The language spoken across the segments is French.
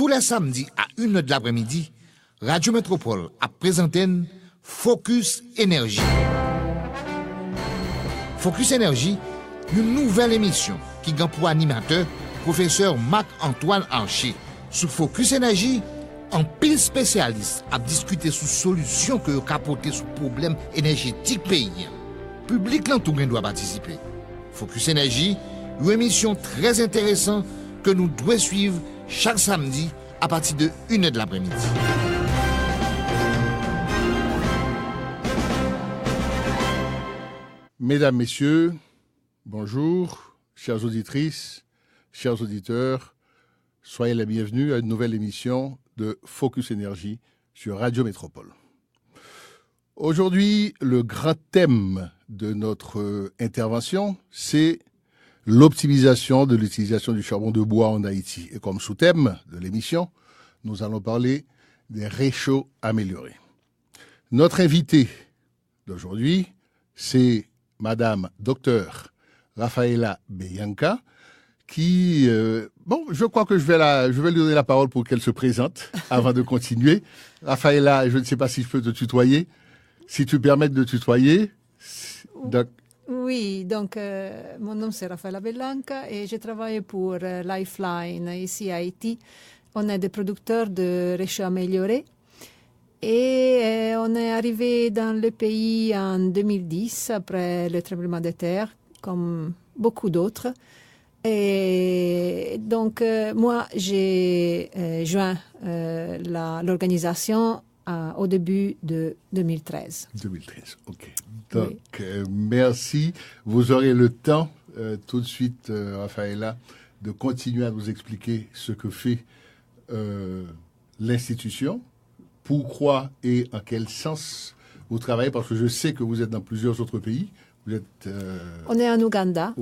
tous les samedis à 1h de l'après-midi, Radio Métropole a présenté Focus Énergie. Focus Énergie, une nouvelle émission qui a pour animateur professeur Marc-Antoine Archer. Sous Focus Énergie, un pile spécialiste a discuté sur solutions que vous capoter sur problème énergétique pays. Public l'entourage doit participer. Focus Énergie, une émission très intéressante que nous devons suivre chaque samedi à partir de 1h de l'après-midi. Mesdames, Messieurs, bonjour, chères auditrices, chers auditeurs, soyez les bienvenus à une nouvelle émission de Focus Énergie sur Radio Métropole. Aujourd'hui, le grand thème de notre intervention, c'est l'optimisation de l'utilisation du charbon de bois en Haïti. Et comme sous-thème de l'émission, nous allons parler des réchauds améliorés. Notre invitée d'aujourd'hui, c'est Madame Docteur Rafaela Beyanka, qui, je crois que je vais lui donner la parole pour qu'elle se présente avant de continuer. Rafaela, je ne sais pas si je peux te tutoyer. Si tu permets de tutoyer. Oui, donc mon nom c'est Rafaela Beyanka et je travaille pour Lifeline ici à Haïti. On est des producteurs de réchauds améliorés et on est arrivé dans le pays en 2010 après le tremblement de terre, comme beaucoup d'autres. Et donc moi j'ai joint l'organisation au début de 2013. 2013, ok. Donc, oui. Merci. Vous aurez le temps, tout de suite, Rafaela, de continuer à nous expliquer ce que fait l'institution, pourquoi et en quel sens vous travaillez, parce que je sais que vous êtes dans plusieurs autres pays. Vous êtes, on est en Ouganda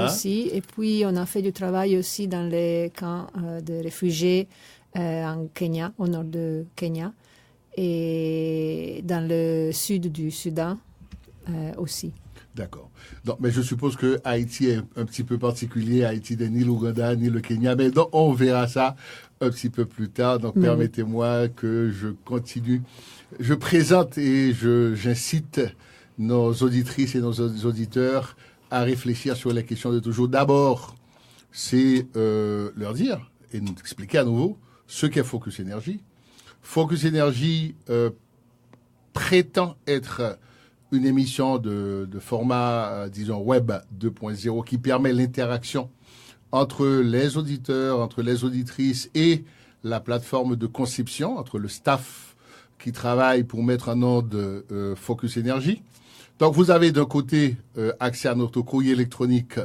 aussi, et puis on a fait du travail aussi dans les camps de réfugiés en Kenya, au nord de Kenya. Et dans le sud du Soudan aussi. D'accord. Donc, mais je suppose que Haïti est un petit peu particulier. Haïti n'est ni l'Ouganda ni le Kenya, mais donc on verra ça un petit peu plus tard. Donc permettez-moi que je continue. Je présente et j'incite nos auditrices et nos auditeurs à réfléchir sur les questions de toujours. D'abord, c'est leur dire et nous expliquer à nouveau ce qu'est Focus Énergie. Focus Énergie prétend être une émission de format, disons, web 2.0 qui permet l'interaction entre les auditeurs, entre les auditrices et la plateforme de conception, entre le staff qui travaille pour mettre en onde Focus Énergie. Donc, vous avez d'un côté accès à notre courrier électronique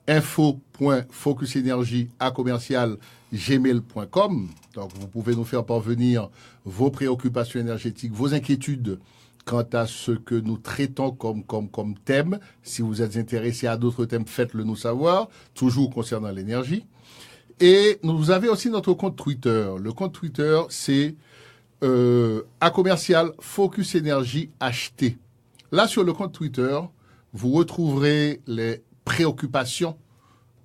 info.focusenergie@gmail.com. Donc, vous pouvez nous faire parvenir vos préoccupations énergétiques, vos inquiétudes quant à ce que nous traitons comme thème. Si vous êtes intéressé à d'autres thèmes, faites-le nous savoir, toujours concernant l'énergie. Et vous avez aussi notre compte Twitter. Le compte Twitter, c'est @Focus Énergie HT. Là, sur le compte Twitter, vous retrouverez les préoccupations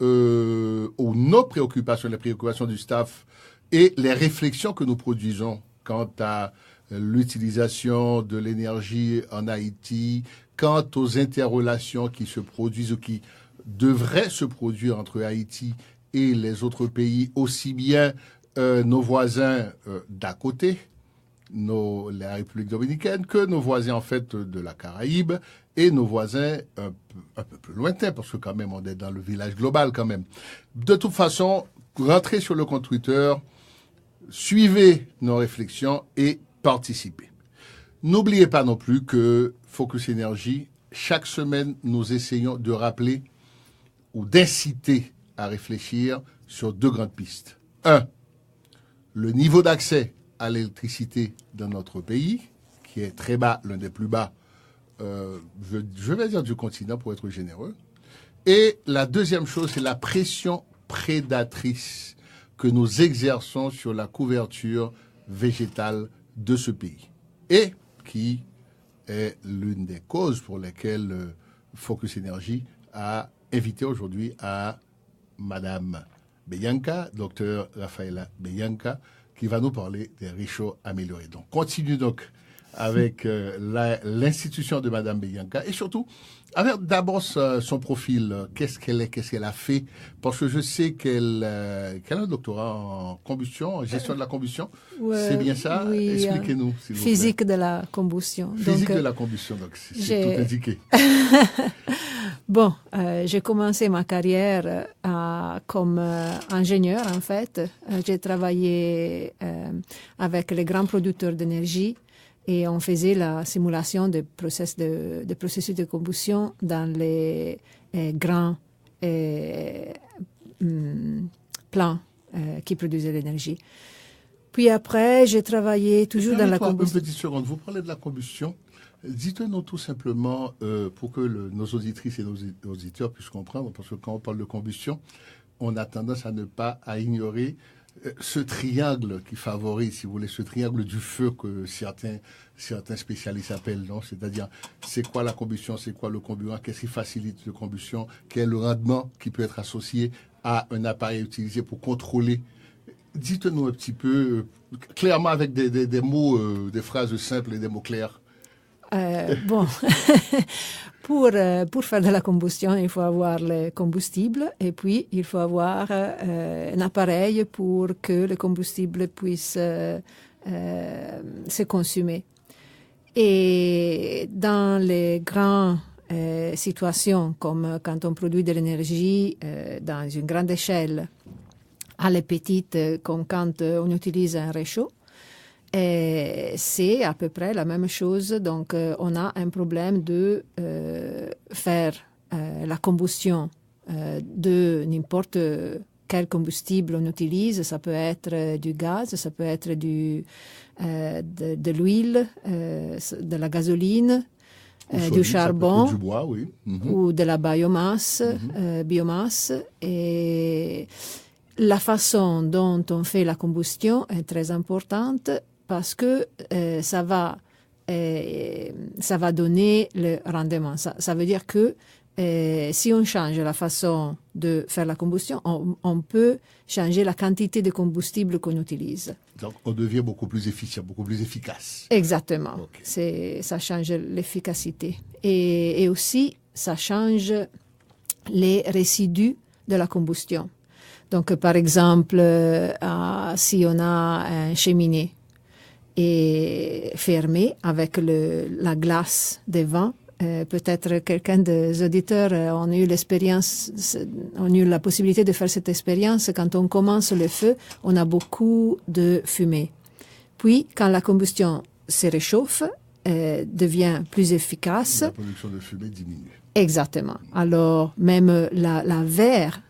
ou nos préoccupations, les préoccupations du staff et les réflexions que nous produisons quant à l'utilisation de l'énergie en Haïti, quant aux interrelations qui se produisent ou qui devraient se produire entre Haïti et les autres pays, aussi bien nos voisins d'à côté, la République dominicaine, que nos voisins en fait de la Caraïbe et nos voisins un peu plus lointains, parce que quand même on est dans le village global quand même. De toute façon, rentrez sur le compte Twitter, suivez nos réflexions et participez. N'oubliez pas non plus que Focus Énergie, chaque semaine, nous essayons de rappeler ou d'inciter à réfléchir sur deux grandes pistes. 1. Le niveau d'accès à l'électricité dans notre pays, qui est très bas, l'un des plus bas, je vais dire du continent pour être généreux. Et la deuxième chose, c'est la pression prédatrice que nous exerçons sur la couverture végétale de ce pays. Et qui est l'une des causes pour lesquelles Focus Énergie a invité aujourd'hui à Madame Beyanka, docteur Rafaela Beyanka, qui va nous parler des réchauds améliorés. Donc, continue donc avec l'institution de Madame Beyanka et surtout avec d'abord son profil, qu'est-ce qu'elle est, qu'est-ce qu'elle a fait, parce que je sais qu'elle a un doctorat en combustion, en gestion de la combustion. C'est bien ça? Oui, expliquez-nous, s'il vous plaît. Physique de la combustion. Physique de la combustion, donc c'est tout indiqué. Bon, j'ai commencé ma carrière comme ingénieur, en fait. J'ai travaillé avec les grands producteurs d'énergie et on faisait la simulation des processus de combustion dans les grands plants qui produisaient l'énergie. Puis après, j'ai travaillé toujours dans la combustion. Une petite seconde, vous parlez de la combustion. Dites-nous tout simplement, pour que nos auditrices et nos auditeurs puissent comprendre, parce que quand on parle de combustion, on a tendance à ne pas ignorer ce triangle qui favorise, si vous voulez, ce triangle du feu que certains spécialistes appellent, non? C'est-à-dire, c'est quoi la combustion, c'est quoi le comburant, qu'est-ce qui facilite la combustion, quel est le rendement qui peut être associé à un appareil utilisé pour contrôler. Dites-nous un petit peu, clairement avec des mots, des phrases simples et des mots clairs. Bon, pour faire de la combustion, il faut avoir le combustible et puis il faut avoir un appareil pour que le combustible puisse se consumer. Et dans les grandes situations, comme quand on produit de l'énergie dans une grande échelle, à les petites, comme quand on utilise un réchaud, et c'est à peu près la même chose. Donc, on a un problème de faire la combustion de n'importe quel combustible on utilise. Ça peut être du gaz, ça peut être de l'huile, de la gasoline, du charbon, du bois, oui. ou de la biomasse. Et la façon dont on fait la combustion est très importante, parce que ça va donner le rendement. Ça veut dire que si on change la façon de faire la combustion, on peut changer la quantité de combustible qu'on utilise. Donc, on devient beaucoup plus efficient, beaucoup plus efficace. Exactement. Okay. Ça change l'efficacité. Et aussi, ça change les résidus de la combustion. Donc, par exemple, si on a un cheminée et fermé avec la glace devant, peut-être quelqu'un des auditeurs ont eu la possibilité de faire cette expérience. Quand on commence le feu, on a beaucoup de fumée. Puis, quand la combustion se réchauffe, devient plus efficace. La production de fumée diminue. Exactement. Alors, même la verre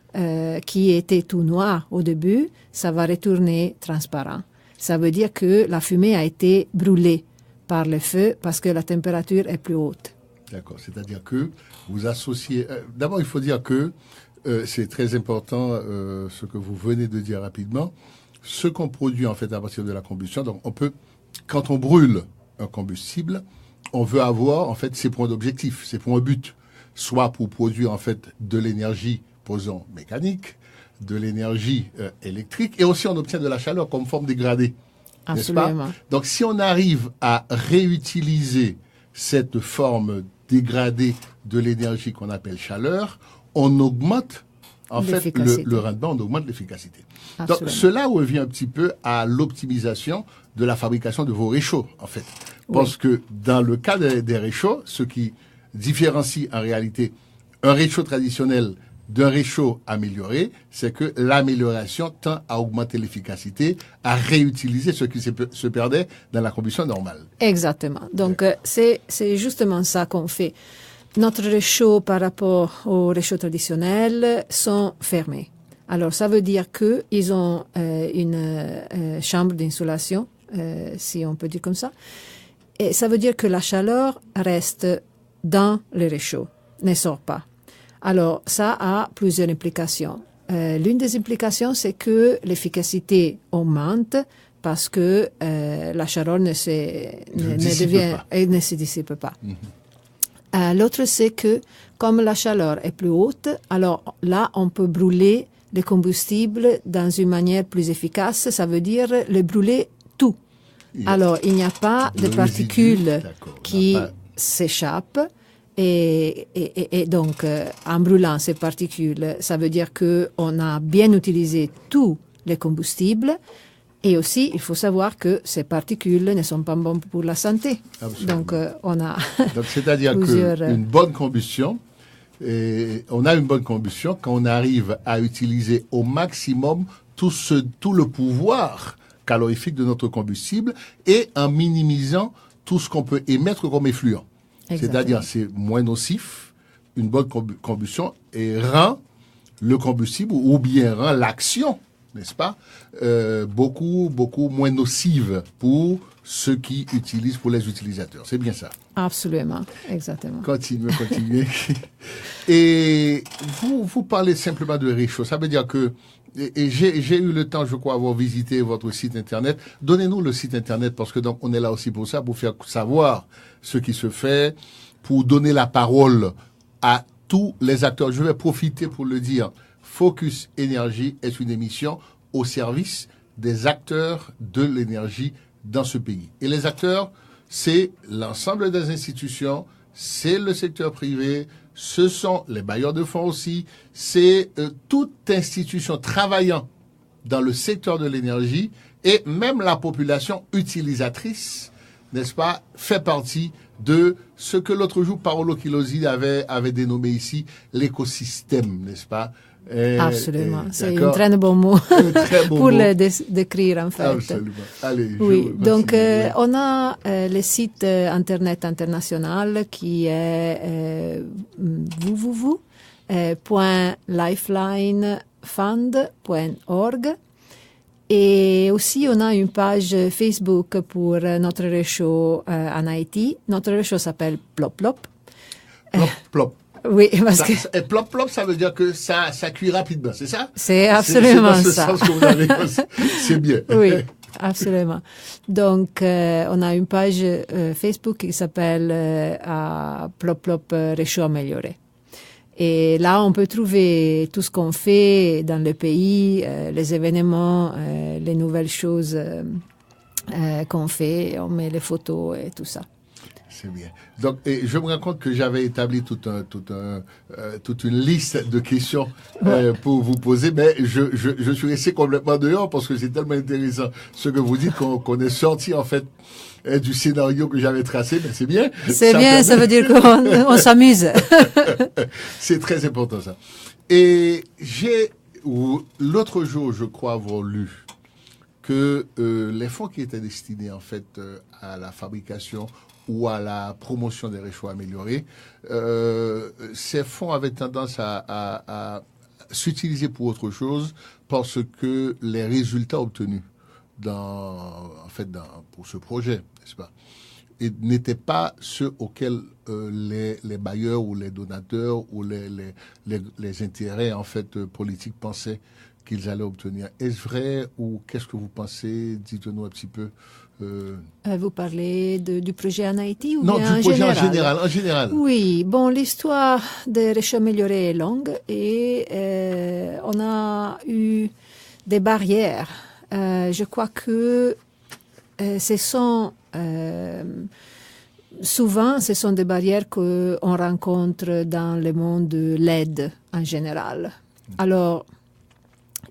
qui était tout noir au début, ça va retourner transparent. Ça veut dire que la fumée a été brûlée par le feu parce que la température est plus haute. D'accord. C'est-à-dire que vous associez... D'abord, il faut dire que c'est très important ce que vous venez de dire rapidement. Ce qu'on produit en fait à partir de la combustion, donc on peut, quand on brûle un combustible, on veut avoir en fait ses points d'objectif, ses points but, soit pour produire en fait de l'énergie, posons mécanique, de l'énergie électrique, et aussi on obtient de la chaleur comme forme dégradée. Absolument. N'est-ce pas? Donc si on arrive à réutiliser cette forme dégradée de l'énergie qu'on appelle chaleur, on augmente en fait le rendement, on augmente l'efficacité. Donc cela revient un petit peu à l'optimisation de la fabrication de vos réchauds en fait. Parce que dans le cas des réchauds, ce qui différencie en réalité un réchaud traditionnel d'un réchaud amélioré, c'est que l'amélioration tend à augmenter l'efficacité, à réutiliser ce qui se perdait dans la combustion normale. Exactement. Donc, c'est justement ça qu'on fait. Notre réchaud par rapport aux réchauds traditionnels sont fermés. Alors, ça veut dire qu'ils ont une chambre d'insolation, si on peut dire comme ça. Et ça veut dire que la chaleur reste dans le réchaud, ne sort pas. Alors, ça a plusieurs implications. L'une des implications, c'est que l'efficacité augmente parce que la chaleur ne se dissipe pas. L'autre, c'est que comme la chaleur est plus haute, alors là, on peut brûler les combustibles dans une manière plus efficace, ça veut dire le brûler tout. Alors, il n'y a pas de particules qui s'échappent. Et donc, en brûlant ces particules, ça veut dire qu'on a bien utilisé tous les combustibles. Et aussi, il faut savoir que ces particules ne sont pas bonnes pour la santé. Absolument. Donc, on a Donc, c'est-à-dire qu'une bonne combustion, on a une bonne combustion quand on arrive à utiliser au maximum tout le pouvoir calorifique de notre combustible et en minimisant tout ce qu'on peut émettre comme effluent. C'est-à-dire, c'est moins nocif, une bonne combustion, et rend le combustible, ou bien rend l'action, n'est-ce pas, beaucoup moins nocive pour ceux qui utilisent, pour les utilisateurs. C'est bien ça. Absolument, exactement. Continuez. Et vous parlez simplement de réchaud. Ça veut dire que, et j'ai eu le temps, je crois, avoir visité votre site internet. Donnez-nous le site internet, parce que donc on est là aussi pour ça, pour faire savoir ce qui se fait, pour donner la parole à tous les acteurs. Je vais profiter pour le dire. Focus Énergie est une émission au service des acteurs de l'énergie dans ce pays. Et les acteurs, c'est l'ensemble des institutions, c'est le secteur privé, ce sont les bailleurs de fonds aussi, c'est toute institution travaillant dans le secteur de l'énergie et même la population utilisatrice, n'est-ce pas, fait partie de ce que l'autre jour Paolo Chilosi avait dénommé ici l'écosystème, n'est-ce pas? Absolument, c'est un très bon mot pour le décrire en fait. Absolument. Allez, oui, donc on a le site internet international qui est www.lifelinefund.org et aussi on a une page Facebook pour notre réchaud en Haïti. Notre réchaud s'appelle Plop Plop. Plop Plop. Oui, parce que... Et plop plop, ça veut dire que ça cuit rapidement, c'est ça? C'est absolument c'est ça. Sens que vous avez, c'est bien. Oui, absolument. Donc, on a une page Facebook qui s'appelle Plop Plop Réchaud Amélioré. Et là, on peut trouver tout ce qu'on fait dans le pays, les événements, les nouvelles choses qu'on fait, on met les photos et tout ça. C'est bien. Donc, je me rends compte que j'avais établi toute une liste de questions pour vous poser, mais je suis resté complètement dehors parce que c'est tellement intéressant ce que vous dites qu'on est sorti en fait du scénario que j'avais tracé, mais c'est bien. C'est bien, ça veut dire qu'on s'amuse. C'est très important ça. Et l'autre jour, je crois avoir lu que les fonds qui étaient destinés en fait à la fabrication ou à la promotion des réchauds améliorés, ces fonds avaient tendance à s'utiliser pour autre chose parce que les résultats obtenus pour ce projet, n'est-ce pas, n'étaient pas ceux auxquels les bailleurs ou les donateurs ou les intérêts en fait politiques pensaient qu'ils allaient obtenir. Est-ce vrai ou qu'est-ce que vous pensez? Dites-nous un petit peu. Vous parlez du projet en Haïti ou non, bien du projet en général. Oui, bon, l'histoire des réchauds améliorés est longue et on a eu des barrières. Je crois que souvent, ce sont des barrières qu'on rencontre dans le monde de l'aide en général. Alors,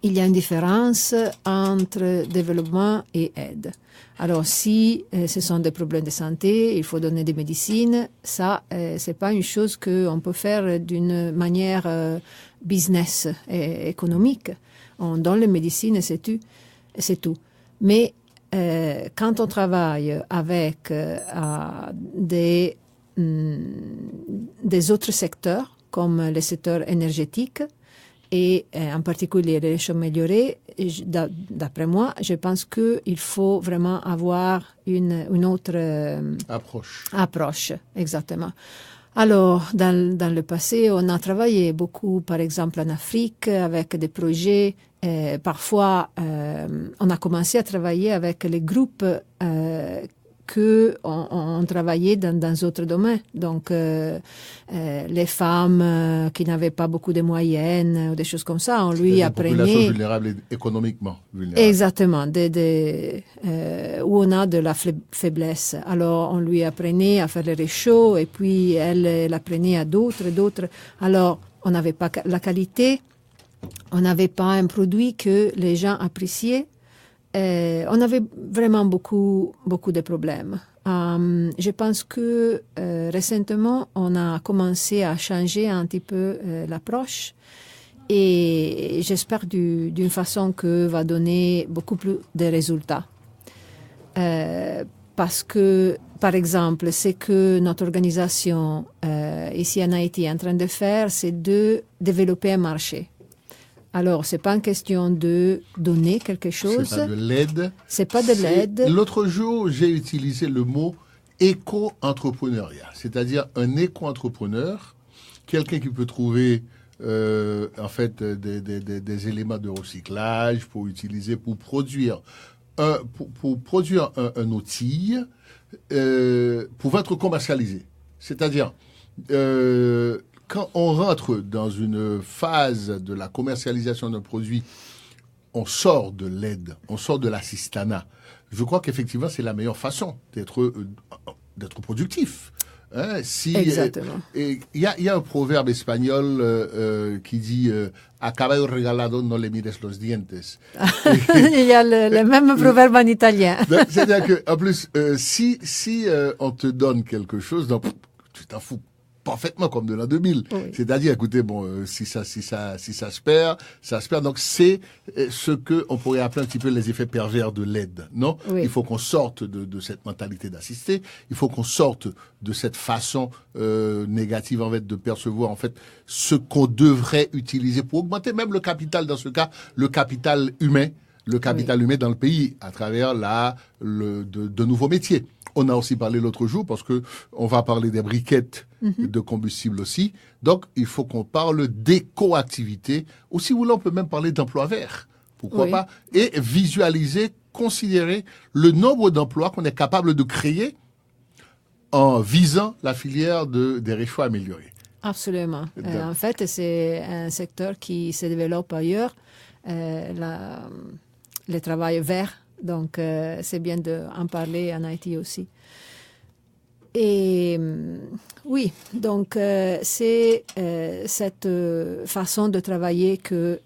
il y a une différence entre développement et aide. Alors, si ce sont des problèmes de santé, il faut donner des médecines. Ça, c'est pas une chose qu'on peut faire d'une manière business et économique. On donne les médecines et c'est tout. Mais quand on travaille avec des autres secteurs, comme le secteur énergétique, et en particulier les réchauds améliorés, d'après moi, je pense qu'il faut vraiment avoir une autre approche, exactement. Alors, dans le passé, on a travaillé beaucoup, par exemple, en Afrique, avec des projets. Parfois, on a commencé à travailler avec les groupes que on travaillait dans d'autres domaines. Donc, les femmes qui n'avaient pas beaucoup de moyens ou des choses comme ça, on lui apprenait... Des populations vulnérables et économiquement vulnérables. Exactement, où on a de la faiblesse. Alors, on lui apprenait à faire les réchauds et puis elle apprenait à d'autres. Alors, on n'avait pas la qualité, on n'avait pas un produit que les gens appréciaient. On avait vraiment beaucoup de problèmes. Je pense que récemment, on a commencé à changer un petit peu l'approche et j'espère d'une façon que va donner beaucoup plus de résultats. Parce que, par exemple, ce que notre organisation ici en Haïti est en train de faire, c'est de développer un marché. Alors, c'est pas une question de donner quelque chose. C'est pas de l'aide. C'est pas de l'aide. L'autre jour, j'ai utilisé le mot éco-entrepreneuriat, c'est-à-dire un éco-entrepreneur, quelqu'un qui peut trouver en fait des éléments de recyclage pour utiliser pour produire un outil pouvant être commercialisé. C'est-à-dire quand on rentre dans une phase de la commercialisation d'un produit, on sort de l'aide, on sort de l'assistanat. Je crois qu'effectivement, c'est la meilleure façon d'être productif. Hein, Exactement. Il y a un proverbe espagnol qui dit a caballo regalado no le mires los dientes. Il y a le même proverbe en italien. C'est-à-dire qu'en plus, si on te donne quelque chose, donc, tu t'en fous parfaitement comme de l'an 2000. Oui. C'est-à-dire, écoutez, bon, si ça se perd, ça se perd. Donc, c'est ce que on pourrait appeler un petit peu les effets pervers de l'aide, non? Oui. Il faut qu'on sorte de cette mentalité d'assister. Il faut qu'on sorte de cette façon négative, en fait, de percevoir, en fait, ce qu'on devrait utiliser pour augmenter même le capital, dans ce cas, le capital humain. Le capital humain dans le pays à travers de nouveaux métiers. On a aussi parlé l'autre jour parce que on va parler des briquettes de combustible aussi. Donc, il faut qu'on parle d'éco-activité. Ou si vous voulez, on peut même parler d'emploi vert. Pourquoi pas? Et visualiser, considérer le nombre d'emplois qu'on est capable de créer en visant la filière des réchauds améliorés. Absolument. En fait, c'est un secteur qui se développe ailleurs. Le travail vert, donc c'est bien d'en parler en Haïti aussi. Et oui, donc c'est cette façon de travailler que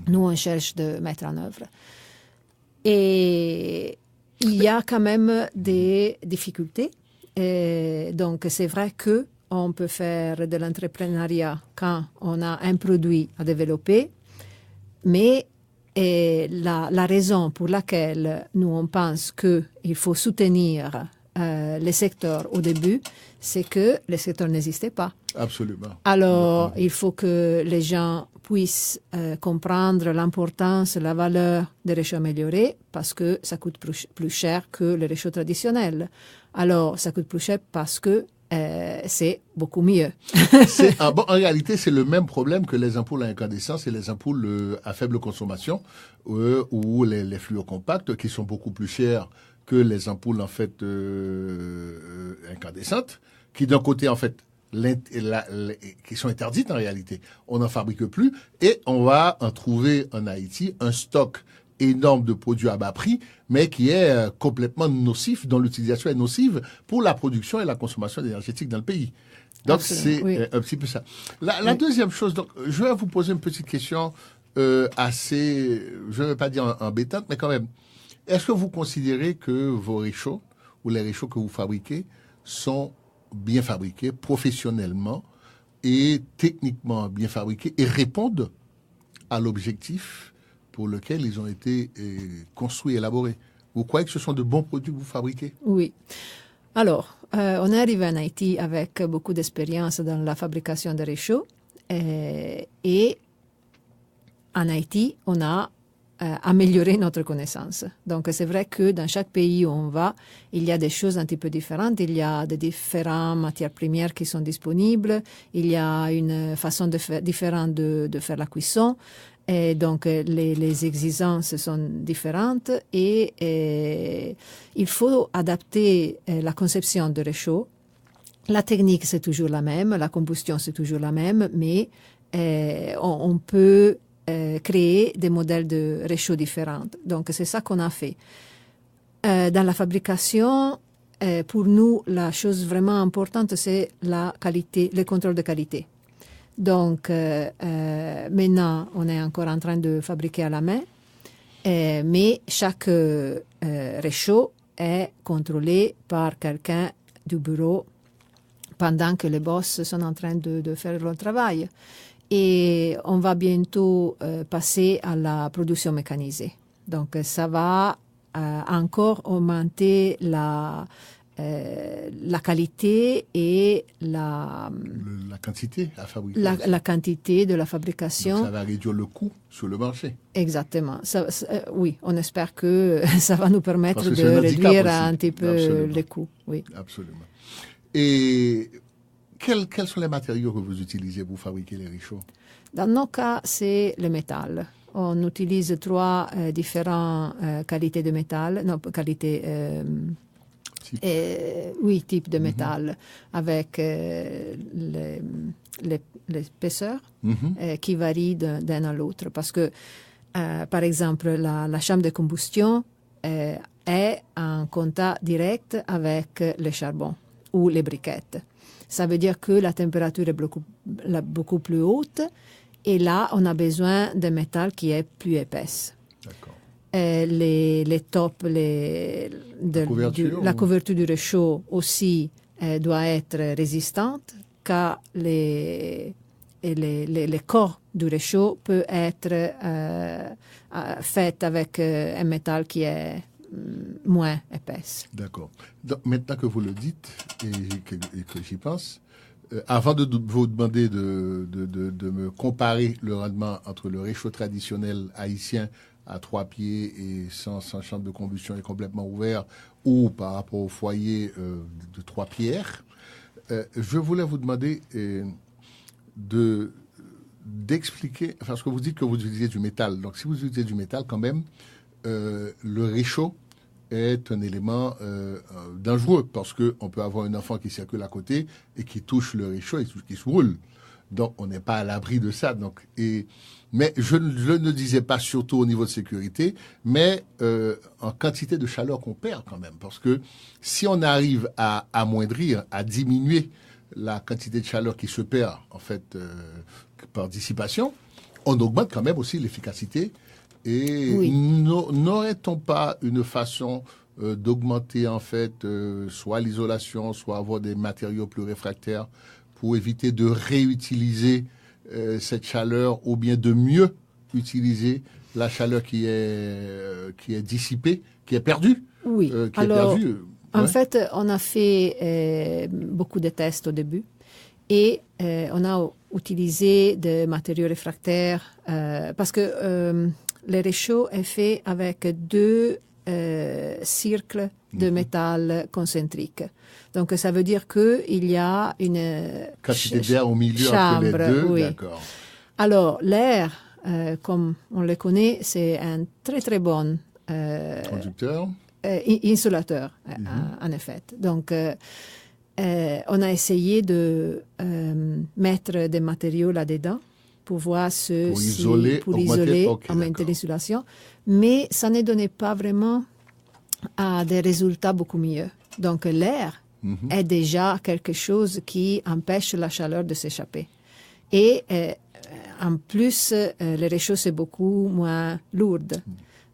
nous on cherche de mettre en œuvre. Et il y a quand même des difficultés. Et donc c'est vrai que on peut faire de l'entrepreneuriat quand on a un produit à développer. Mais la raison pour laquelle nous on pense qu'il faut soutenir les secteurs au début, c'est que les secteurs n'existaient pas. Absolument. Alors, il faut que les gens puissent comprendre l'importance, la valeur des réchauds améliorés parce que ça coûte plus cher que les réchauds traditionnels. Alors, ça coûte plus cher parce que c'est beaucoup mieux. En réalité, c'est le même problème que les ampoules à incandescence et les ampoules à faible consommation ou les fluocompacts qui sont beaucoup plus chers que les ampoules en fait incandescentes, qui d'un côté en fait qui sont interdites en réalité. On n'en fabrique plus et on va en trouver en Haïti un stock énorme de produits à bas prix, mais qui est complètement nocif, dont l'utilisation est nocive pour la production et la consommation énergétique dans le pays. Donc, c'est un petit peu ça. La deuxième chose, donc, je vais vous poser une petite question assez, je ne vais pas dire embêtante, mais quand même. Est-ce que vous considérez que vos réchauds ou les réchauds que vous fabriquez sont bien fabriqués, professionnellement et techniquement bien fabriqués et répondent à l'objectif pour lequel ils ont été construits, élaborés? Vous croyez que ce sont de bons produits que vous fabriquez? Oui. Alors, on est arrivé en Haïti avec beaucoup d'expérience dans la fabrication de réchauds et en Haïti, on a amélioré notre connaissance. Donc, c'est vrai que dans chaque pays où on va, il y a des choses un petit peu différentes. Il y a des différentes matières premières qui sont disponibles. Il y a une façon différente de faire la cuisson. Et donc, les exigences sont différentes et il faut adapter la conception de réchaud. La technique, c'est toujours la même, la combustion, c'est toujours la même, mais on peut créer des modèles de réchaud différents. Donc, c'est ça qu'on a fait. Dans la fabrication, pour nous, la chose vraiment importante, c'est la qualité, le contrôle de qualité. Donc, maintenant, on est encore en train de fabriquer à la main, mais chaque réchaud est contrôlé par quelqu'un du bureau pendant que les boss sont en train de faire leur travail. Et on va bientôt passer à la production mécanisée. Donc, ça va encore augmenter la qualité et la quantité à fabriquer. La quantité de la fabrication. Donc, ça va réduire le coût sur le marché. Exactement. Oui, on espère que ça va nous permettre de réduire un petit peu les coûts. Oui. Absolument. Et quels sont les matériaux que vous utilisez pour fabriquer les réchauds? Dans nos cas, c'est le métal. On utilise 3 différentes qualités de métal. Non, qualités... types de métal, avec l'épaisseur qui varie d'un à l'autre. Parce que, par exemple, la chambre de combustion est en contact direct avec le charbon ou les briquettes. Ça veut dire que la température est beaucoup plus haute et là, on a besoin d'un métal qui est plus épaisse. D'accord. Les tops, la couverture du réchaud aussi doit être résistante, car les corps du réchaud peuvent être faits avec un métal qui est moins épaisse. D'accord. Donc, maintenant que vous le dites et que j'y pense, avant de vous demander de me comparer le rendement entre le réchaud traditionnel haïtien à 3 pieds et sans chambre de combustion et complètement ouvert, ou par rapport au foyer de 3 pierres, je voulais vous demander d'expliquer, parce que vous dites que vous utilisez du métal. Donc, si vous utilisez du métal, quand même, le réchaud est un élément dangereux, parce qu'on peut avoir un enfant qui circule à côté et qui touche le réchaud et qui se roule. Donc, on n'est pas à l'abri de ça. Donc, mais je ne disais pas surtout au niveau de sécurité, mais en quantité de chaleur qu'on perd quand même. Parce que si on arrive à amoindrir, à diminuer la quantité de chaleur qui se perd, en fait, par dissipation, on augmente quand même aussi l'efficacité. Et oui. N'aurait-on pas une façon d'augmenter, en fait, soit l'isolation, soit avoir des matériaux plus réfractaires pour éviter de réutiliser cette chaleur, ou bien de mieux utiliser la chaleur qui est dissipée, qui est perdue? Oui. Qui est perdue. En fait, on a fait beaucoup de tests au début et on a utilisé des matériaux réfractaires parce que le réchaud est fait avec 2 cercles de métal concentriques. Donc, ça veut dire qu'il y a une quantité d'air au milieu chambre, entre les 2, oui. D'accord. Alors, l'air, comme on le connaît, c'est un très très bon conducteur, insulateur, en effet. Donc, on a essayé de mettre des matériaux là-dedans pour voir pour isoler, augmenter l'insulation, mais ça ne donnait pas vraiment des résultats beaucoup mieux. Donc, l'air est déjà quelque chose qui empêche la chaleur de s'échapper. Et en plus, le réchaud, c'est beaucoup moins lourd.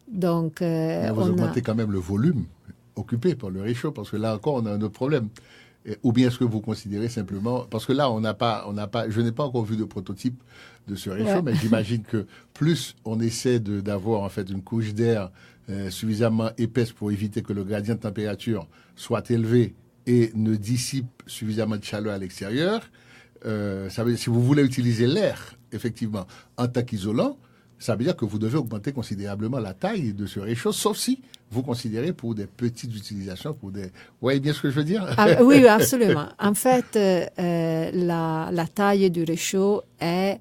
Donc, vous augmentez quand même le volume occupé par le réchaud, parce que là encore, on a un autre problème. Ou bien est-ce que vous considérez simplement... Parce que là, je n'ai pas encore vu de prototype de ce réchaud, mais j'imagine que plus on essaie d'avoir en fait une couche d'air suffisamment épaisse pour éviter que le gradient de température soit élevé et ne dissipe suffisamment de chaleur à l'extérieur, ça veut dire, si vous voulez utiliser l'air, effectivement, en tant qu'isolant, ça veut dire que vous devez augmenter considérablement la taille de ce réchaud, sauf si vous considérez pour des petites utilisations, pour des... Vous voyez bien ce que je veux dire? Oui, absolument. En fait, la taille du réchaud est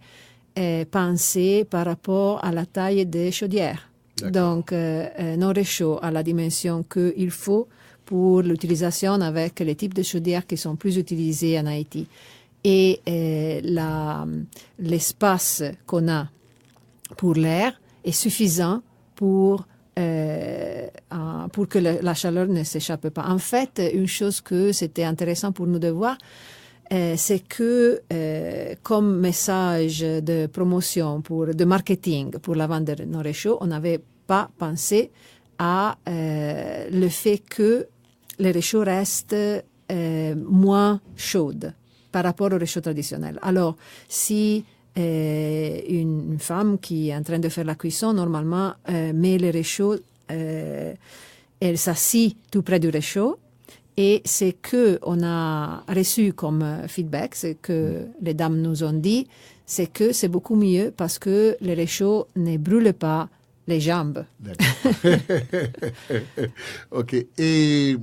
pensé par rapport à la taille des chaudières. Donc, nos réchauds à la dimension qu'il faut pour l'utilisation avec les types de chaudières qui sont plus utilisés en Haïti. Et l'espace qu'on a pour l'air est suffisant pour que la chaleur ne s'échappe pas. En fait, une chose que c'était intéressant pour nous de voir, c'est que comme message de promotion, de marketing pour la vente de nos réchauds, on n'avait pas pensé à le fait que les réchauds restent moins chaudes par rapport aux réchauds traditionnels. Alors, si une femme qui est en train de faire la cuisson, normalement, met les réchauds, elle s'assit tout près du réchaud, et c'est que on a reçu comme feedback, c'est que les dames nous ont dit, c'est que c'est beaucoup mieux parce que les réchauds ne brûlent pas les jambes. D'accord. OK. Et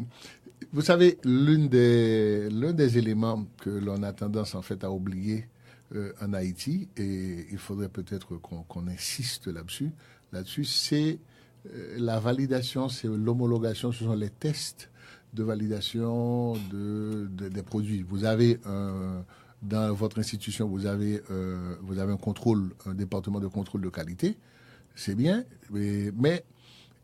vous savez, l'un des éléments que l'on a tendance en fait à oublier en Haïti, et il faudrait peut-être qu'on insiste là-dessus, c'est la validation, c'est l'homologation, ce sont les tests de validation des produits. Vous avez dans votre institution, vous avez un contrôle, un département de contrôle de qualité, c'est bien, mais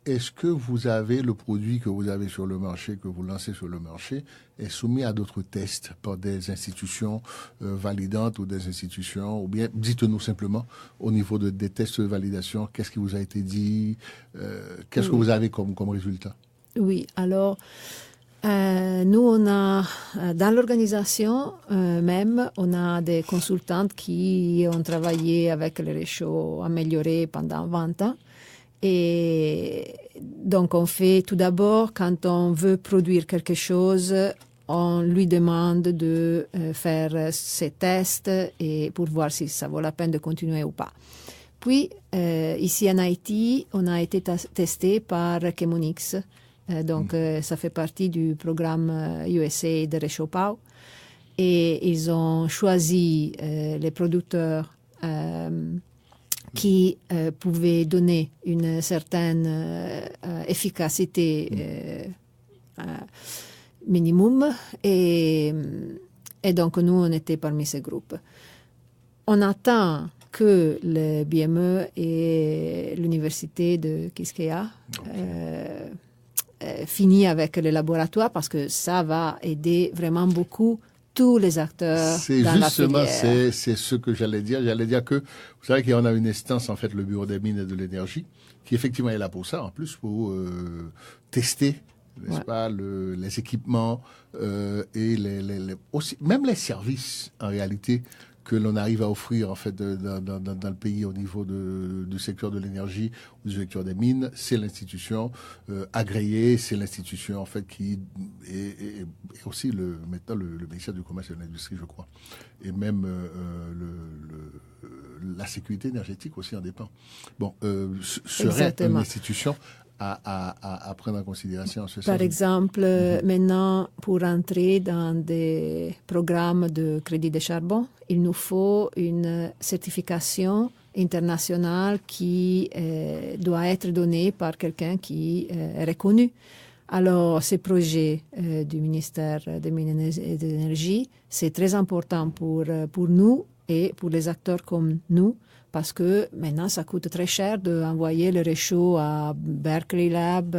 est-ce que vous avez le produit que vous avez sur le marché, que vous lancez sur le marché, est soumis à d'autres tests par des institutions validantes ou des institutions, ou bien dites-nous simplement au niveau des tests de validation, qu'est-ce qui vous a été dit, qu'est-ce que vous avez comme résultat? Oui, alors nous on a dans l'organisation même, on a des consultantes qui ont travaillé avec les réchauds améliorés pendant 20 ans. Et donc, on fait tout d'abord, quand on veut produire quelque chose, on lui demande de faire ses tests et pour voir si ça vaut la peine de continuer ou pas. Puis, ici en Haïti, on a été testé par Chemonix. Donc, ça fait partie du programme USA de Réchaud Pau. Et ils ont choisi les producteurs qui pouvaient donner une certaine efficacité minimum. Et donc, nous, on était parmi ces groupes. On attend que le BME et l'université de Quisqueya finissent avec le laboratoire parce que ça va aider vraiment beaucoup tous les acteurs dans la filière. C'est ce que j'allais dire. J'allais dire que, vous savez qu'on a une instance, en fait, le Bureau des mines et de l'énergie, qui effectivement est là pour ça, en plus, pour tester, n'est-ce pas, les équipements et aussi, même les services, en réalité, que l'on arrive à offrir, en fait, dans le pays au niveau du secteur de l'énergie ou du secteur des mines. C'est l'institution agréée, c'est l'institution, en fait, qui est aussi maintenant le ministère du Commerce et de l'Industrie, je crois. Et même la sécurité énergétique aussi en dépend. Bon, serait une institution à prendre en considération. Par exemple, maintenant, pour entrer dans des programmes de crédit de charbon, il nous faut une certification internationale qui doit être donnée par quelqu'un qui est reconnu. Alors, ces projets du ministère des Mines et de l'Énergie, c'est très important pour nous et pour les acteurs comme nous, parce que maintenant, ça coûte très cher d'envoyer le réchaud à Berkeley Lab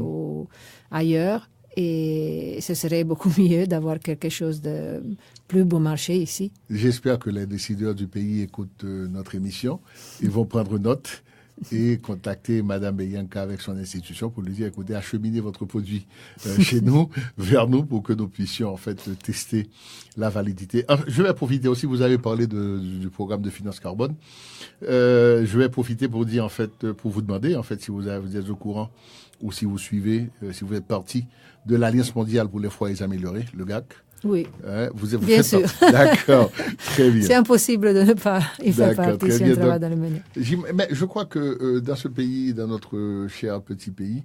ou ailleurs. Et ce serait beaucoup mieux d'avoir quelque chose de plus bon marché ici. J'espère que les décideurs du pays écoutent notre émission. Ils vont prendre note et contacter Madame Beyanka avec son institution pour lui dire, écoutez, acheminez votre produit chez nous, vers nous, pour que nous puissions en fait tester la validité. Je vais profiter aussi, vous avez parlé du programme de finance carbone. Je vais profiter pour dire en fait, pour vous demander en fait si vous êtes au courant ou si vous suivez, si vous êtes partie de l'Alliance mondiale pour les foyers améliorés, le GAC. Oui, vous bien sûr. D'accord, très bien. C'est impossible de ne pas y faire partie si on travaille dans le menu. Mais je crois que dans ce pays, dans notre cher petit pays,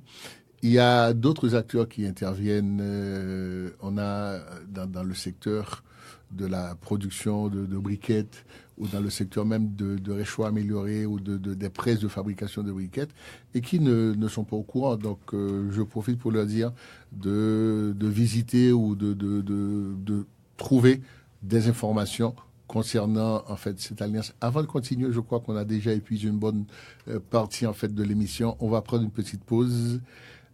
il y a d'autres acteurs qui interviennent. On a dans le secteur de la production de briquettes ou dans le secteur même de réchaud amélioré ou des presses de fabrication de briquettes et qui ne sont pas au courant. Donc, je profite pour leur dire de visiter ou de trouver des informations concernant en fait cette alliance. Avant de continuer, je crois qu'on a déjà épuisé une bonne partie en fait de l'émission. On va prendre une petite pause.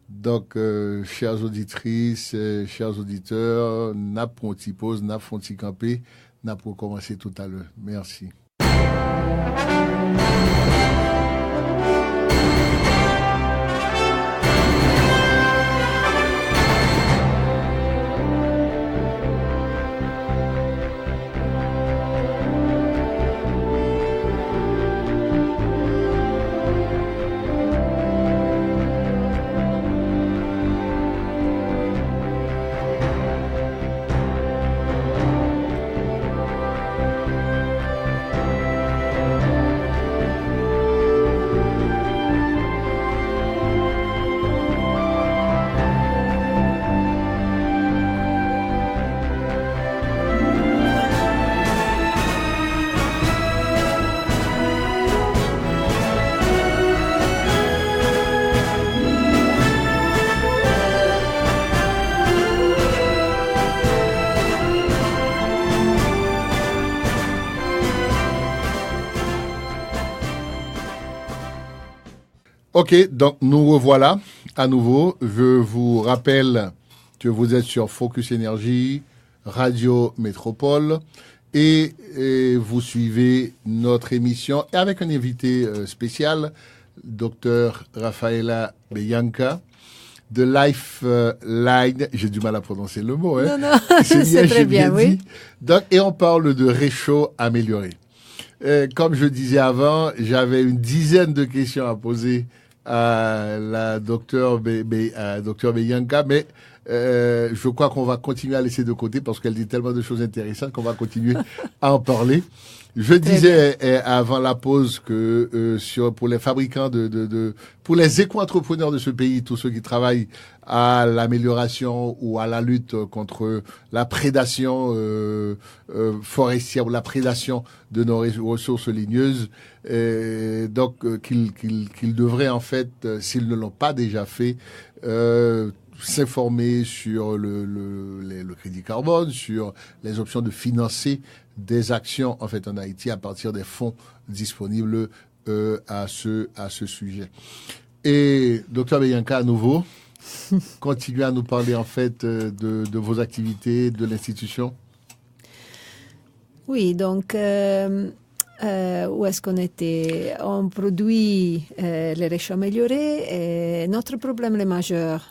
Donc, chères auditrices, chers auditeurs, n'a pas un petit pause, n'a pas un petit campé, n'a pas commencer tout à l'heure. Merci. Ok, donc nous revoilà à nouveau. Je vous rappelle que vous êtes sur Focus Énergie, Radio Métropole, et vous suivez notre émission avec un invité spécial, Dr Rafaela Beyanka, de Lifeline. J'ai du mal à prononcer le mot. Non, non, c'est très bien, oui. Donc, et on parle de réchaud amélioré. Comme je disais avant, j'avais une dizaine de questions à poser à la docteure Beyanka, mais je crois qu'on va continuer à laisser de côté parce qu'elle dit tellement de choses intéressantes qu'on va continuer à en parler. Je disais avant la pause que pour les fabricants pour les éco-entrepreneurs de ce pays, tous ceux qui travaillent à l'amélioration ou à la lutte contre la prédation forestière ou la prédation de nos ressources ligneuses, donc qu'ils devraient en fait, s'ils ne l'ont pas déjà fait, s'informer sur le crédit carbone, sur les options de financer des actions en fait en Haïti à partir des fonds disponibles à ce sujet. Et Dr Beyanka, à nouveau, continuez à nous parler en fait de vos activités, de l'institution. Oui, donc où est-ce qu'on était? On produit les réchauds améliorés et notre problème le majeur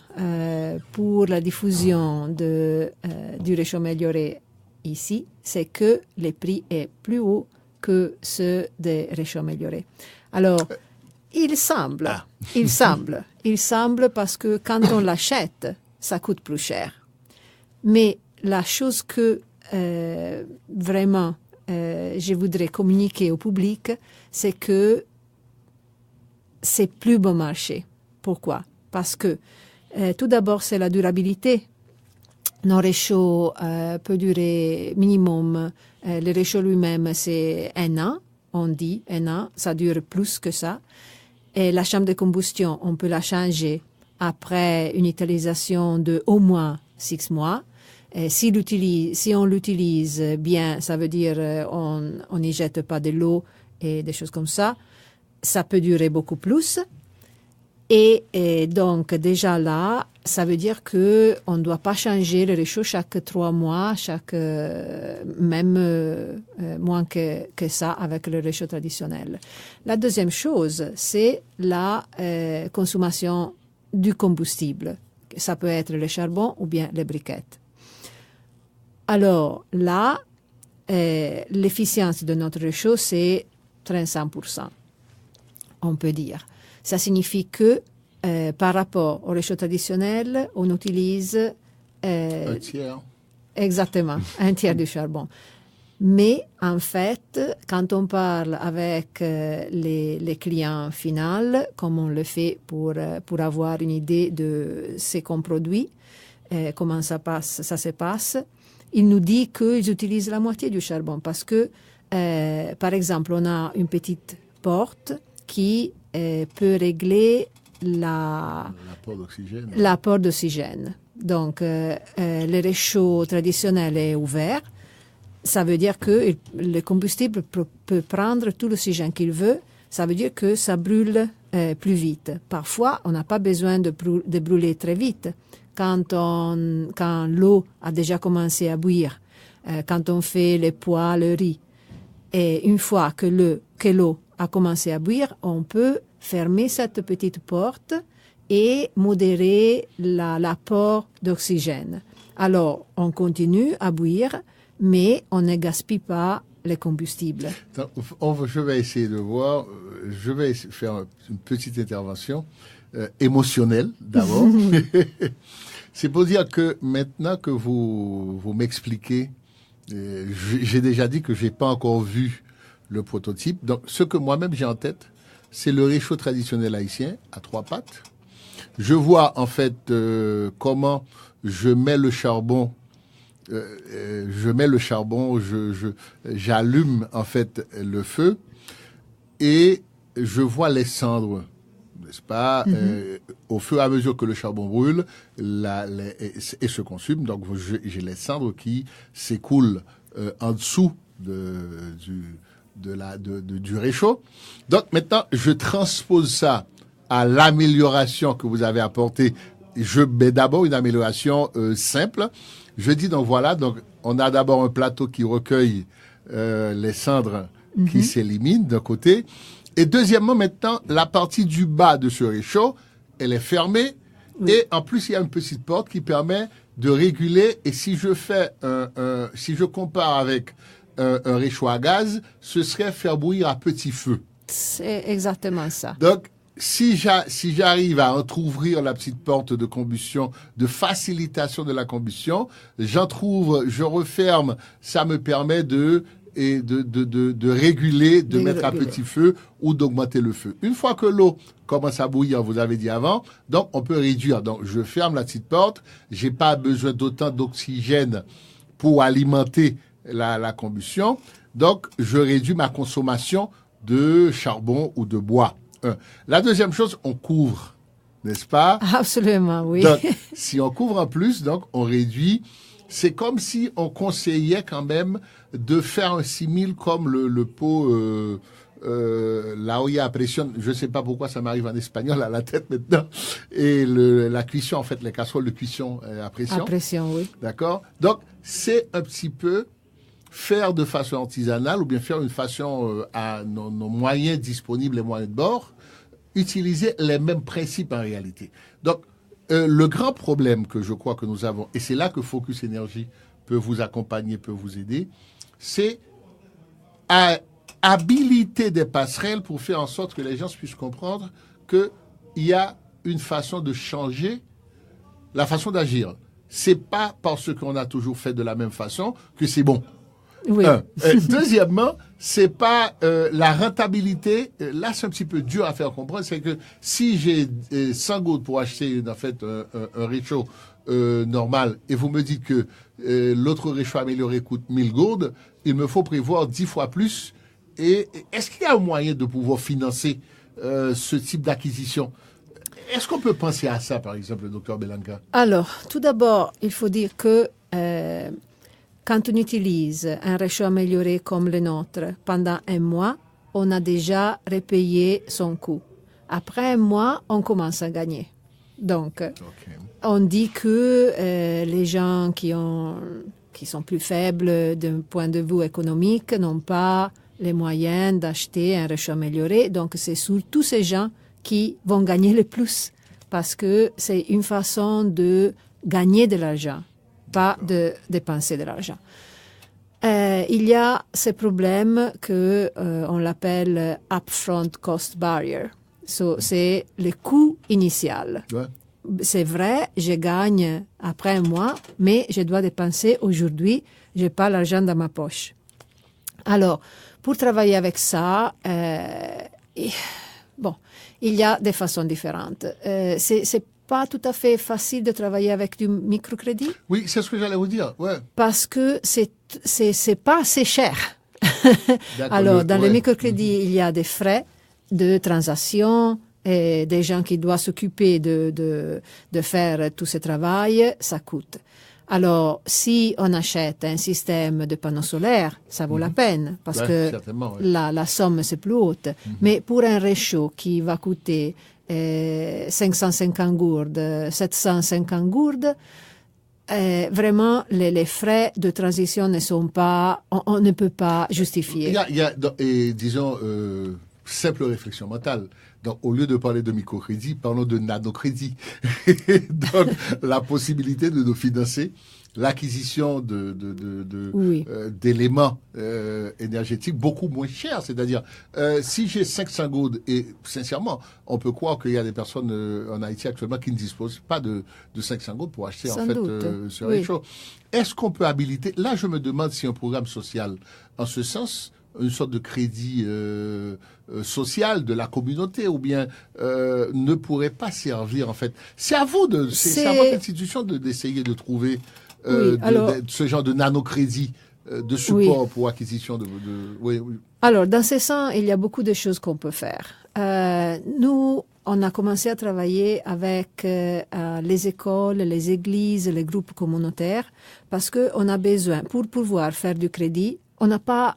pour la diffusion du réchaud amélioré ici, c'est que le prix est plus haut que ceux des réchauds améliorés. Alors, il semble parce que quand on l'achète, ça coûte plus cher. Mais la chose que vraiment je voudrais communiquer au public, c'est que c'est plus bon marché. Pourquoi? Parce que tout d'abord, c'est la durabilité. Nos réchauds peuvent durer minimum, le réchaud lui-même, c'est 1 an, on dit 1 an, ça dure plus que ça. Et la chambre de combustion, on peut la changer après une utilisation de au moins 6 mois. Et si on l'utilise bien, ça veut dire on n'y jette pas de l'eau et des choses comme ça, ça peut durer beaucoup plus. Et donc déjà là, ça veut dire que on ne doit pas changer le réchaud chaque 3 mois, même moins que ça avec le réchaud traditionnel. La deuxième chose, c'est la consommation du combustible. Ça peut être le charbon ou bien les briquettes. Alors là, l'efficience de notre réchaud, c'est 35%, on peut dire. Ça signifie que par rapport au réchaud traditionnel, on utilise un tiers. Exactement, un tiers du charbon. Mais en fait, quand on parle avec les clients finaux, comme on le fait pour avoir une idée de ce qu'on produit, comment ça se passe, il nous dit qu'ils utilisent la moitié du charbon parce que par exemple, on a une petite porte qui peut régler l'apport d'oxygène. Donc, le réchaud traditionnel est ouvert. Ça veut dire que le combustible peut prendre tout l'oxygène qu'il veut. Ça veut dire que ça brûle plus vite. Parfois, on n'a pas besoin de brûler très vite. Quand l'eau a déjà commencé à bouillir, quand on fait les pois, le riz, et une fois que l'eau a commencé à bouillir, on peut fermer cette petite porte et modérer l'apport d'oxygène. Alors, on continue à bouillir, mais on ne gaspille pas les combustibles. Je vais essayer de voir, je vais faire une petite intervention émotionnelle d'abord. C'est pour dire que maintenant que vous m'expliquez, j'ai déjà dit que j'ai pas encore vu le prototype. Donc, ce que moi-même j'ai en tête, c'est le réchaud traditionnel haïtien à 3 pattes. Je vois en fait comment je mets le charbon. J'allume en fait le feu et je vois les cendres, n'est-ce pas, au fur et à mesure que le charbon brûle et se consume. Donc j'ai les cendres qui s'écoulent en dessous du réchaud. Donc maintenant, je transpose ça à l'amélioration que vous avez apportée. Je mets d'abord une amélioration simple. Je dis donc voilà, donc on a d'abord un plateau qui recueille les cendres qui s'éliminent d'un côté. Et deuxièmement, maintenant, la partie du bas de ce réchaud, elle est fermée. Oui. Et en plus, il y a une petite porte qui permet de réguler. Et si je fais si je compare avec un réchaud à gaz, ce serait faire bouillir à petit feu. C'est exactement ça. Donc, si j'arrive à entrouvrir la petite porte de combustion, de facilitation de la combustion, j'entrouvre, je referme, ça me permet de réguler, de mettre à petit feu ou d'augmenter le feu. Une fois que l'eau commence à bouillir, vous avez dit avant, donc on peut réduire. Donc je ferme la petite porte, j'ai pas besoin d'autant d'oxygène pour alimenter la combustion, donc je réduis ma consommation de charbon ou de bois. La deuxième chose, on couvre, n'est-ce pas? Absolument, oui. Donc, si on couvre en plus, donc on réduit. C'est comme si on conseillait quand même de faire un simil comme le pot la olla à pression. Je ne sais pas pourquoi ça m'arrive en espagnol à la tête maintenant. Et la cuisson, en fait, les casseroles de cuisson à pression. À pression, oui. D'accord. Donc, c'est un petit peu faire de façon artisanale ou bien faire une façon à nos moyens disponibles, les moyens de bord, utiliser les mêmes principes en réalité. Donc, le grand problème que je crois que nous avons, et c'est là que Focus Énergie peut vous accompagner, peut vous aider, c'est à habiliter des passerelles pour faire en sorte que les gens puissent comprendre qu'il y a une façon de changer la façon d'agir. C'est pas parce qu'on a toujours fait de la même façon que c'est bon. Oui. Deuxièmement, c'est pas la rentabilité. Là, c'est un petit peu dur à faire comprendre. C'est que si j'ai 100 gouttes pour acheter en fait un réchaud normal, et vous me dites que l'autre réchaud amélioré coûte 1000 gourdes, il me faut prévoir 10 fois plus. Et est-ce qu'il y a un moyen de pouvoir financer ce type d'acquisition? Est-ce qu'on peut penser à ça, par exemple, docteur Belanca? Alors, tout d'abord, il faut dire que quand on utilise un réchaud amélioré comme le nôtre pendant un mois, on a déjà repayé son coût. Après un mois, on commence à gagner. Donc, on dit que les gens qui sont plus faibles d'un point de vue économique n'ont pas les moyens d'acheter un réchaud amélioré. Donc, c'est surtout ces gens qui vont gagner le plus parce que c'est une façon de gagner de l'argent, pas de dépenser de l'argent. Il y a ce problème que on l'appelle upfront cost barrier. C'est le coût initial. Ouais. C'est vrai, je gagne après un mois, mais je dois dépenser aujourd'hui. Je n'ai pas l'argent dans ma poche. Alors, pour travailler avec ça, il y a des façons différentes. C'est pas tout à fait facile de travailler avec du microcrédit. Oui, c'est ce que j'allais vous dire. Ouais. Parce que c'est pas assez cher. D'accord, Alors, dans le ouais. microcrédit, il y a des frais de transaction et des gens qui doivent s'occuper de faire tout ce travail, ça coûte. Alors, si on achète un système de panneaux solaires, ça vaut la peine parce Ouais, que certainement, ouais. la somme, c'est plus haute. Mais pour un réchaud qui va coûter 550 gourdes, 750 gourdes, vraiment, les frais de transition ne sont pas, on ne peut pas justifier. Et disons, simple réflexion mentale. Donc, au lieu de parler de microcrédit, parlons de nanocrédit. Donc, la possibilité de nous financer l'acquisition Oui. d'éléments énergétiques beaucoup moins chers. C'est-à-dire, si j'ai 500 gourdes, et sincèrement, on peut croire qu'il y a des personnes en Haïti actuellement qui ne disposent pas de 500 gourdes pour acheter Sans en fait doute. ce Oui. réchaud. Est-ce qu'on peut habiliter? Là, je me demande si un programme social, en ce sens, une sorte de crédit social de la communauté ou bien ne pourrait pas servir en fait. C'est à vous c'est à votre institution d'essayer de trouver Oui, alors- ce genre de nanocrédit de support pour acquisition oui. Alors, dans ce sens, il y a beaucoup de choses qu'on peut faire. Nous, on a commencé à travailler avec les écoles, les églises, les groupes communautaires, parce qu'on a besoin, pour pouvoir faire du crédit, on n'a pas,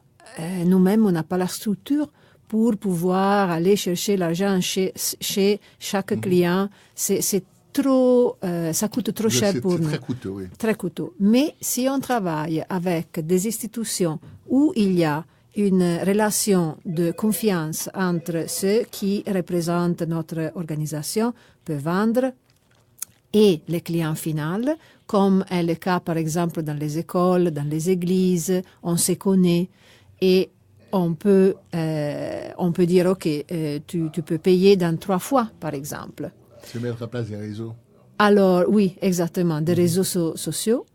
nous-mêmes, on n'a pas la structure pour pouvoir aller chercher l'argent chez chaque client. C'est trop, ça coûte trop cher pour C'est nous. très coûteux, oui. Très coûteux. Mais si on travaille avec des institutions où il y a une relation de confiance entre ceux qui représentent notre organisation, peuvent vendre, et les clients finaux, comme est le cas par exemple dans les écoles, dans les églises, on se connaît et on peut dire ok, tu peux payer dans 3 fois par exemple. C'est mettre en place des réseaux. Alors oui, exactement, des réseaux sociaux.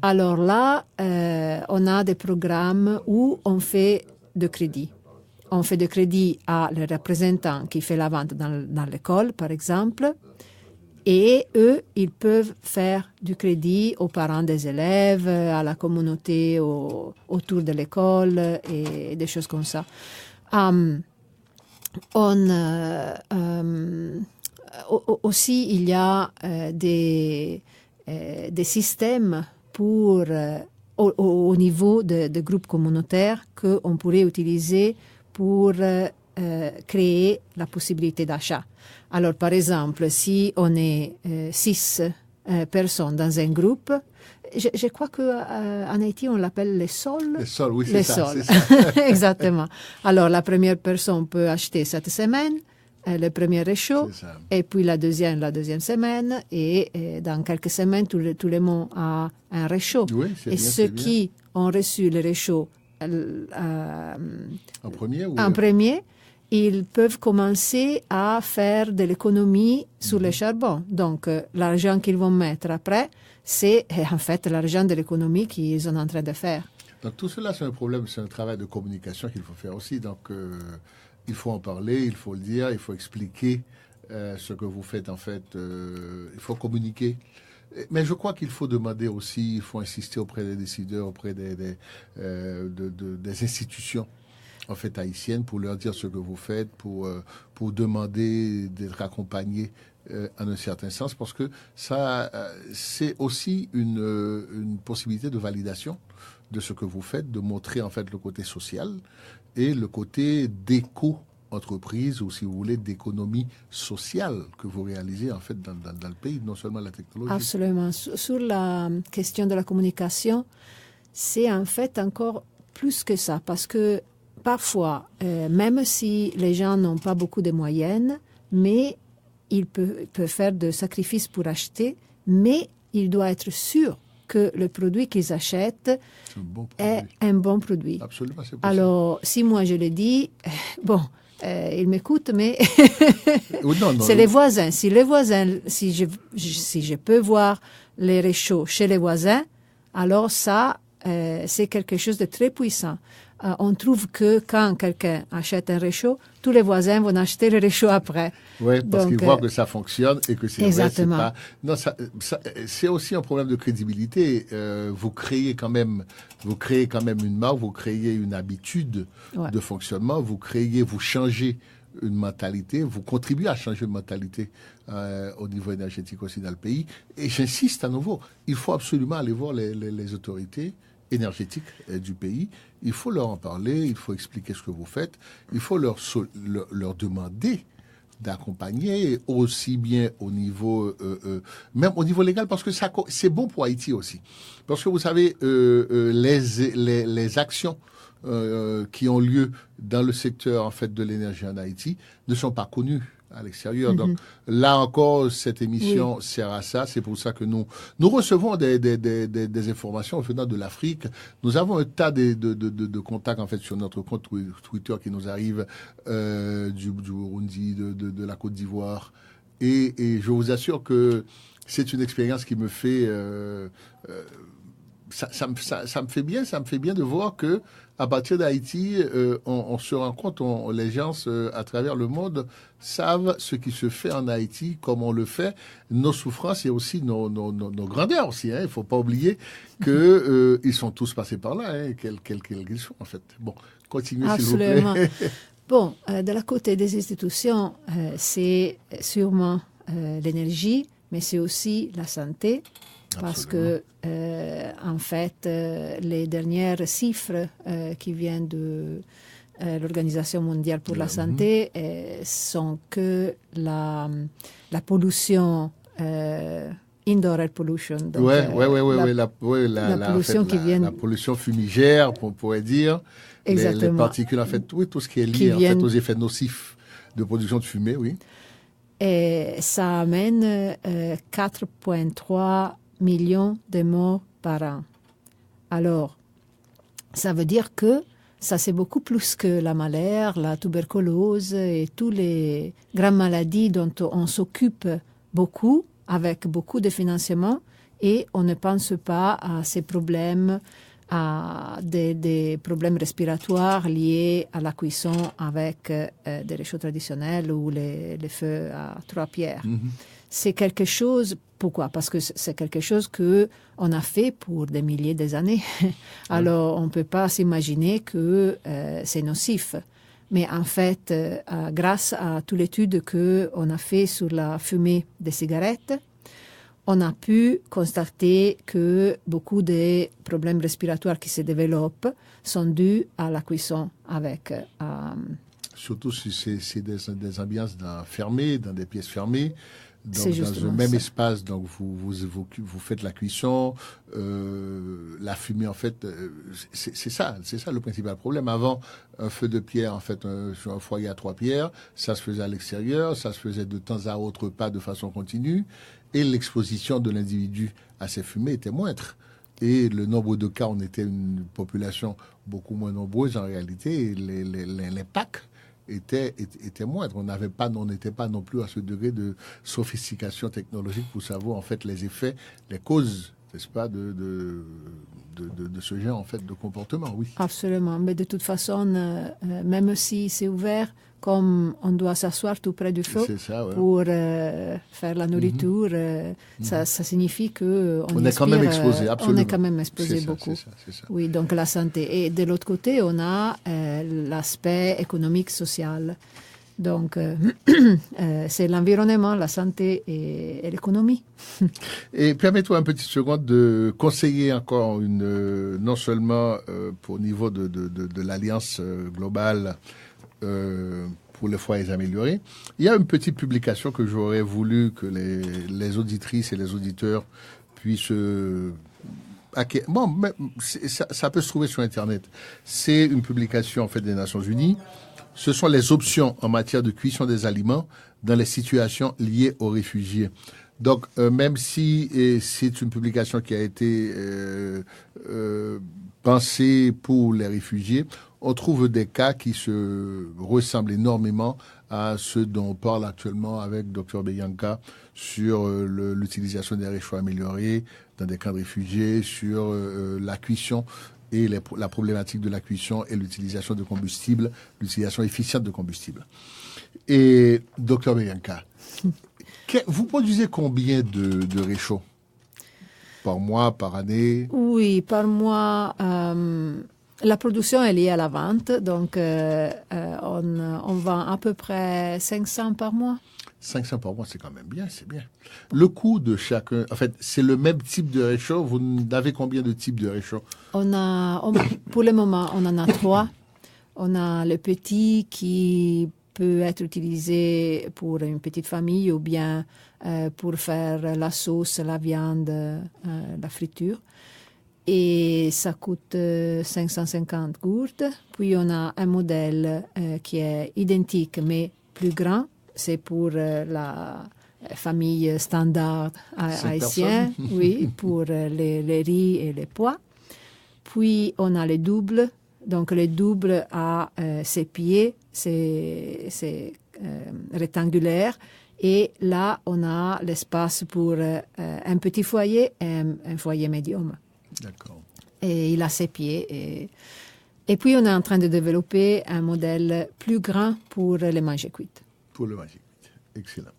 Alors là, on a des programmes où on fait de crédit. On fait de crédit à le représentant qui fait la vente dans l'école, par exemple. Et eux, ils peuvent faire du crédit aux parents des élèves, à la communauté autour de l'école et des choses comme ça. Aussi, il y a des systèmes pour, au niveau de groupes communautaires qu'on pourrait utiliser pour créer la possibilité d'achat. Alors, par exemple, si on est 6 personnes dans un groupe, je crois qu'en Haïti, on l'appelle les sols. Les sols, oui, Les c'est ça. sols. C'est ça. Exactement. Alors, la première personne peut acheter cette semaine, le premier réchaud, C'est ça. et puis la deuxième semaine, et dans quelques semaines, tout le monde a un réchaud. Oui, c'est Et bien, ceux c'est bien. qui ont reçu le réchaud En premier ou en premier, ils peuvent commencer à faire de l'économie sur le charbon. Donc, l'argent qu'ils vont mettre après, c'est en fait l'argent de l'économie qu'ils sont en train de faire. Donc tout cela, c'est un problème, c'est un travail de communication qu'il faut faire aussi. Donc il faut en parler, il faut le dire, il faut expliquer ce que vous faites en fait. Il faut communiquer. Mais je crois qu'il faut demander aussi, il faut insister auprès des décideurs, auprès des institutions en fait haïtiennes pour leur dire ce que vous faites, pour demander d'être accompagnés en un certain sens, parce que ça, c'est aussi une possibilité de validation de ce que vous faites, de montrer en fait le côté social et le côté d'éco-entreprise, ou si vous voulez, d'économie sociale que vous réalisez en fait dans le pays, non seulement la technologie. Absolument. Sur la question de la communication, c'est en fait encore plus que ça, parce que parfois, même si les gens n'ont pas beaucoup de moyens, mais ils peuvent faire des sacrifices pour acheter, mais ils doivent être sûrs que le produit qu'ils achètent est un bon produit. Absolument, c'est possible. Alors, si moi je le dis, bon, ils m'écoutent, mais Non, c'est les voisins. Si je peux voir les réchauds chez les voisins, alors ça, c'est quelque chose de très puissant. on trouve que quand quelqu'un achète un réchaud, tous les voisins vont acheter le réchaud après. Oui, parce Donc, qu'ils voient que ça fonctionne et que c'est exactement. vrai. Non, c'est aussi un problème de crédibilité. Vous créez quand même une marque, vous créez une habitude de fonctionnement, vous changez une mentalité, vous contribuez à changer une mentalité au niveau énergétique aussi dans le pays. Et j'insiste à nouveau, il faut absolument aller voir les autorités énergétiques du pays. Il faut leur en parler, il faut expliquer ce que vous faites, il faut leur demander d'accompagner aussi bien au niveau, même au niveau légal, parce que c'est bon pour Haïti aussi. Parce que vous savez, les actions qui ont lieu dans le secteur en fait de l'énergie en Haïti ne sont pas connues à l'extérieur. Donc là encore, cette émission sert à ça. C'est pour ça que nous recevons des informations venant de l'Afrique. Nous avons un tas de contacts en fait sur notre compte Twitter qui nous arrivent du Burundi, de la Côte d'Ivoire. Et je vous assure que c'est une expérience qui me fait ça me fait bien de voir que à partir d'Haïti, on se rend compte, les gens à travers le monde savent ce qui se fait en Haïti, comme on le fait, nos souffrances et aussi nos grandeurs aussi. Il faut pas oublier que ils sont tous passés par là, quels qu'ils sont en fait. Bon, continuez s'il vous plaît. Bon, de la côté des institutions, c'est sûrement l'énergie, mais c'est aussi la santé. Parce que, en fait, les dernières chiffres qui viennent de l'Organisation mondiale pour la santé sont que la pollution, indoor air pollution, donc, la pollution qui vient, la pollution fumigère, on pourrait dire, les particules, en fait, tout ce qui est lié en fait, aux effets nocifs de production de fumée, oui. Et ça amène 4,3 millions de morts par an. Alors, ça veut dire que ça, c'est beaucoup plus que la malaire, la tuberculose et toutes les grandes maladies dont on s'occupe beaucoup, avec beaucoup de financement, et on ne pense pas à ces problèmes, à des problèmes respiratoires liés à la cuisson avec des réchauds traditionnels ou les feux à trois pierres. C'est quelque chose. Pourquoi? Parce que c'est quelque chose que on a fait pour des milliers d'années. Alors, on ne peut pas s'imaginer que c'est nocif. Mais en fait, grâce à toute l'étude qu'on a fait sur la fumée des cigarettes, on a pu constater que beaucoup des problèmes respiratoires qui se développent sont dus à la cuisson avec... Surtout si c'est des ambiances fermées, dans des pièces fermées. Donc, dans un même espace, donc vous faites la cuisson, la fumée, en fait, c'est ça le principal problème. Avant, un feu de pierre, en fait, sur un foyer à 3 pierres, ça se faisait à l'extérieur, ça se faisait de temps à autre, pas de façon continue, et l'exposition de l'individu à ces fumées était moindre. Et le nombre de cas, on était une population beaucoup moins nombreuse en réalité, et l'impact était moindre. On n'était pas non plus à ce degré de sophistication technologique pour savoir en fait les effets, les causes, n'est-ce pas, de ce genre en fait de comportement, oui. Absolument, mais de toute façon, même si c'est ouvert, comme on doit s'asseoir tout près du feu pour faire la nourriture, ça signifie que on est quand même exposé, absolument. On est quand même exposé beaucoup. C'est ça. Oui, donc la santé. Et de l'autre côté, on a l'aspect économique, social. Donc, c'est l'environnement, la santé et l'économie. Et permets-toi un petit seconde de conseiller encore non seulement au niveau de l'Alliance globale pour les foyers améliorés. Il y a une petite publication que j'aurais voulu que les auditrices et les auditeurs puissent... ça peut se trouver sur Internet. C'est une publication en fait des Nations Unies. Ce sont les options en matière de cuisson des aliments dans les situations liées aux réfugiés. Donc, même si c'est une publication qui a été pensée pour les réfugiés, on trouve des cas qui se ressemblent énormément à ceux dont on parle actuellement avec Dr Beyanka sur l'utilisation des réchauds améliorés dans des camps de réfugiés, sur la cuisson et la problématique de la cuisson et l'utilisation de combustible, l'utilisation efficiente de combustible. Et Dr Bianca, vous produisez combien de réchauds par mois, par année? Oui, par mois. La production est liée à la vente, donc on vend à peu près 500 par mois. 500 par mois, c'est quand même bien, c'est bien. Le coût de chacun, en fait, c'est le même type de réchaud. Vous avez combien de types de réchauds? Pour le moment, on en a 3. On a le petit qui peut être utilisé pour une petite famille ou bien pour faire la sauce, la viande, la friture. Et ça coûte 550 gourdes. Puis on a un modèle qui est identique mais plus grand. C'est pour la famille standard haïtienne, oui, pour les riz et les pois. Puis on a les doubles. Donc le double a ses pieds, c'est rectangulaire. Et là, on a l'espace pour un petit foyer et un foyer médium. D'accord. Et il a ses pieds. Et puis, on est en train de développer un modèle plus grand pour les manger cuites. Pour le manger cuit. Excellent.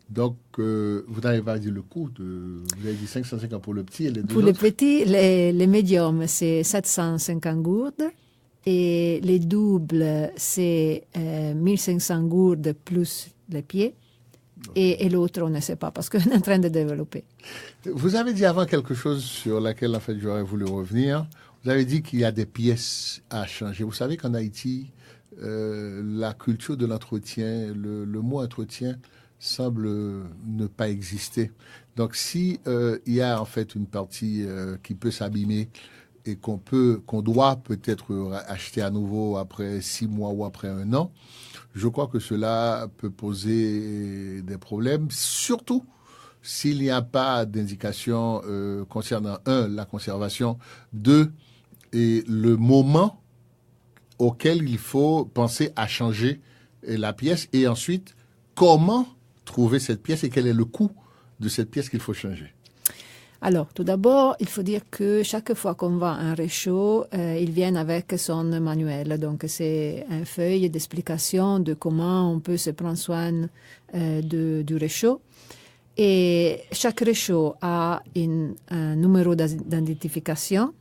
Donc, vous n'avez pas dit le coût. Vous avez dit 550 pour le petit et les deux Pour autres? les petits, les médiums, c'est 750 gourdes. Et les doubles, c'est 1500 gourdes plus les pieds. Et l'autre, on ne sait pas, parce qu'on est en train de développer. Vous avez dit avant quelque chose sur laquelle, en fait, j'aurais voulu revenir. Vous avez dit qu'il y a des pièces à changer. Vous savez qu'en Haïti, la culture de l'entretien, le mot entretien semble ne pas exister. Donc, si il y a en fait une partie qui peut s'abîmer et qu'on doit peut-être acheter à nouveau après 6 mois ou après 1 an, je crois que cela peut poser des problèmes, surtout s'il n'y a pas d'indication concernant, 1, la conservation, 2, et le moment auquel il faut penser à changer la pièce, et ensuite, comment trouver cette pièce et quel est le coût de cette pièce qu'il faut changer. Alors, tout d'abord, il faut dire que chaque fois qu'on vend un réchaud, il vient avec son manuel. Donc, c'est une feuille d'explication de comment on peut se prendre soin du réchaud. Et chaque réchaud a un numéro d'identification.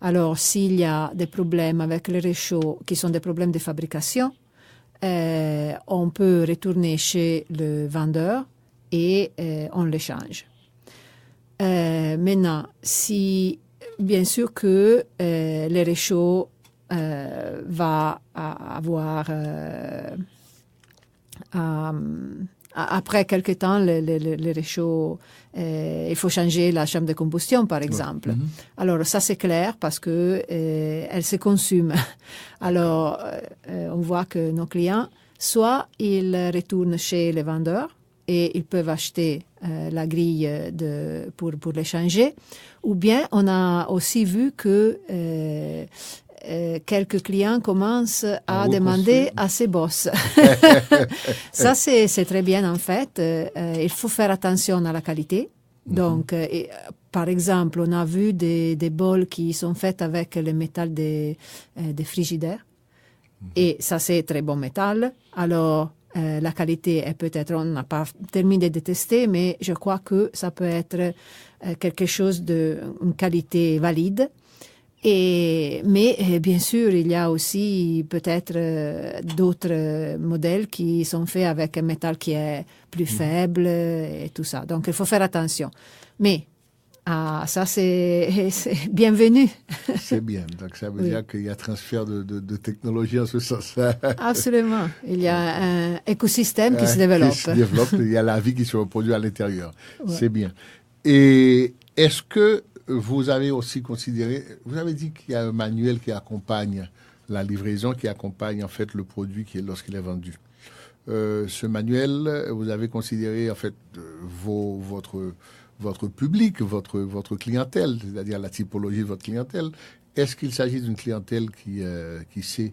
Alors, s'il y a des problèmes avec les réchauds qui sont des problèmes de fabrication, on peut retourner chez le vendeur et on les change. Maintenant, si bien sûr que les réchauds va avoir après quelque temps les réchauds, il faut changer la chambre de combustion par exemple. Ouais. Alors ça c'est clair parce que elle se consume. Alors on voit que nos clients soit ils retournent chez les vendeurs et ils peuvent acheter la grille pour les changer. Ou bien, on a aussi vu que quelques clients commencent à demander à ses boss. Ça, c'est très bien en fait. Il faut faire attention à la qualité. Donc, par exemple, on a vu des bols qui sont faits avec le métal des frigidaires. Et ça, c'est très bon métal. Alors, la qualité est peut-être, on n'a pas terminé de tester, mais je crois que ça peut être quelque chose une qualité valide. Mais bien sûr, il y a aussi peut-être d'autres modèles qui sont faits avec un métal qui est plus faible et tout ça. Donc, il faut faire attention. Mais ça, c'est bienvenu. C'est bien. Donc, ça veut dire qu'il y a transfert de technologie en ce sens-là. Absolument. Il y a un écosystème qui se développe. Il y a la vie qui se reproduit à l'intérieur. Ouais. C'est bien. Et est-ce que vous avez aussi considéré, vous avez dit qu'il y a un manuel qui accompagne la livraison, qui accompagne en fait le produit lorsqu'il est vendu. Ce manuel, vous avez considéré en fait votre public, votre clientèle, c'est-à-dire la typologie de votre clientèle. Est-ce qu'il s'agit d'une clientèle qui sait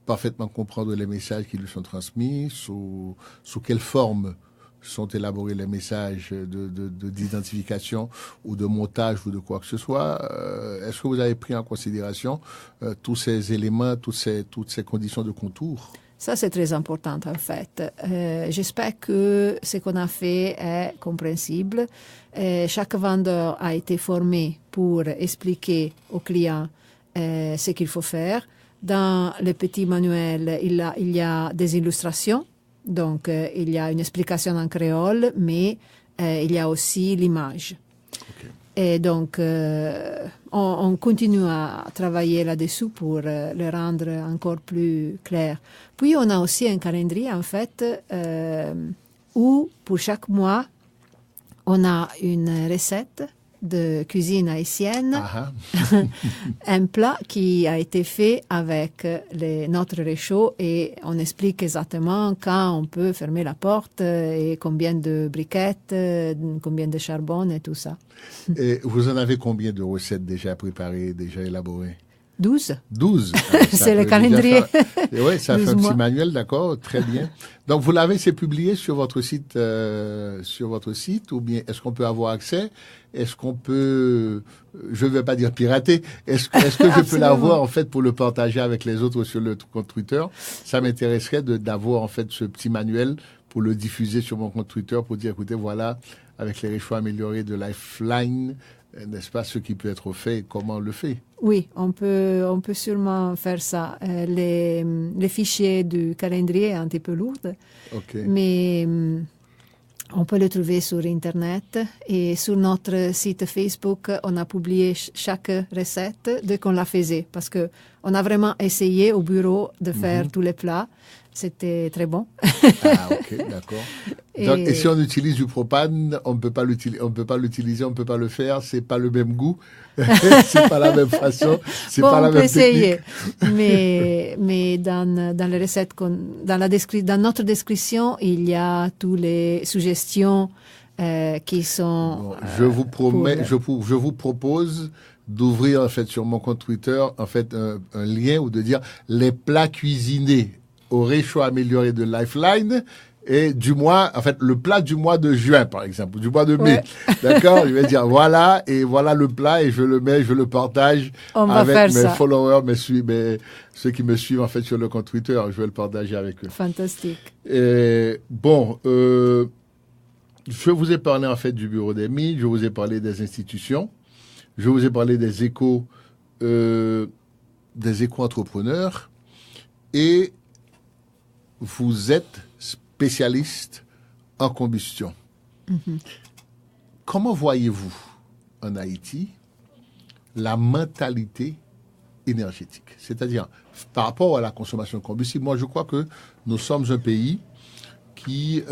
parfaitement comprendre les messages qui lui sont transmis, sous quelle forme sont élaborés les messages d'identification ou de montage ou de quoi que ce soit. Est-ce que vous avez pris en considération tous ces éléments, toutes ces conditions de contour? Ça, c'est très important, en fait. J'espère que ce qu'on a fait est compréhensible. Chaque vendeur a été formé pour expliquer aux clients ce qu'il faut faire. Dans le petit manuel, il y a des illustrations. Donc, il y a une explication en créole, mais il y a aussi l'image. Okay. Et donc, on continue à travailler là-dessus pour le rendre encore plus clair. Puis, on a aussi un calendrier, en fait, où, pour chaque mois, on a une recette de cuisine haïtienne, un plat qui a été fait avec notre réchaud et on explique exactement quand on peut fermer la porte et combien de briquettes, combien de charbon et tout ça. Et vous en avez combien de recettes déjà préparées, déjà élaborées? 12. 12. C'est le calendrier. Oui, ça fait un mois. petit manuel, d'accord, très bien. Donc, vous l'avez, c'est publié sur votre site, ou bien est-ce qu'on peut avoir accès? Est-ce qu'on peut, je ne vais pas dire pirater, est-ce que je peux l'avoir, en fait, pour le partager avec les autres sur le compte Twitter? Ça m'intéresserait d'avoir, en fait, ce petit manuel pour le diffuser sur mon compte Twitter pour dire, écoutez, voilà, avec les réchauds améliorés de Lifeline, n'est-ce pas, ce qui peut être fait et comment on le fait? Oui, on peut sûrement faire ça. Les fichiers du calendrier sont un petit peu lourds, Okay. mais on peut le trouver sur Internet et sur notre site Facebook, on a publié chaque recette dès qu'on la faisait parce que on a vraiment essayé au bureau de faire tous les plats. C'était très bon. Ah, ok, d'accord. Et si on utilise du propane, on ne peut pas l'utiliser, on ne peut pas le faire, c'est pas le même goût, c'est pas la même façon, c'est pas la même technique. On peut essayer, mais dans les recettes, dans notre description, il y a toutes les suggestions qui sont. Bon, je vous promets, je vous propose d'ouvrir en fait sur mon compte Twitter en fait un lien ou de dire les plats cuisinés au réchaud amélioré de Lifeline et du mois, en fait, le plat du mois de juin, par exemple, ou du mois de mai. Ouais. D'accord? Je vais dire, voilà, et voilà le plat, et je le partage avec mes followers, ceux qui me suivent, en fait, sur le compte Twitter. Je vais le partager avec eux. Fantastique. Et, bon, je vous ai parlé, en fait, du Bureau des Mines, je vous ai parlé des institutions, je vous ai parlé des éco-entrepreneurs, et vous êtes spécialiste en combustion. Comment voyez-vous en Haïti la mentalité énergétique? C'est-à-dire, par rapport à la consommation de combustible, moi je crois que nous sommes un pays qui,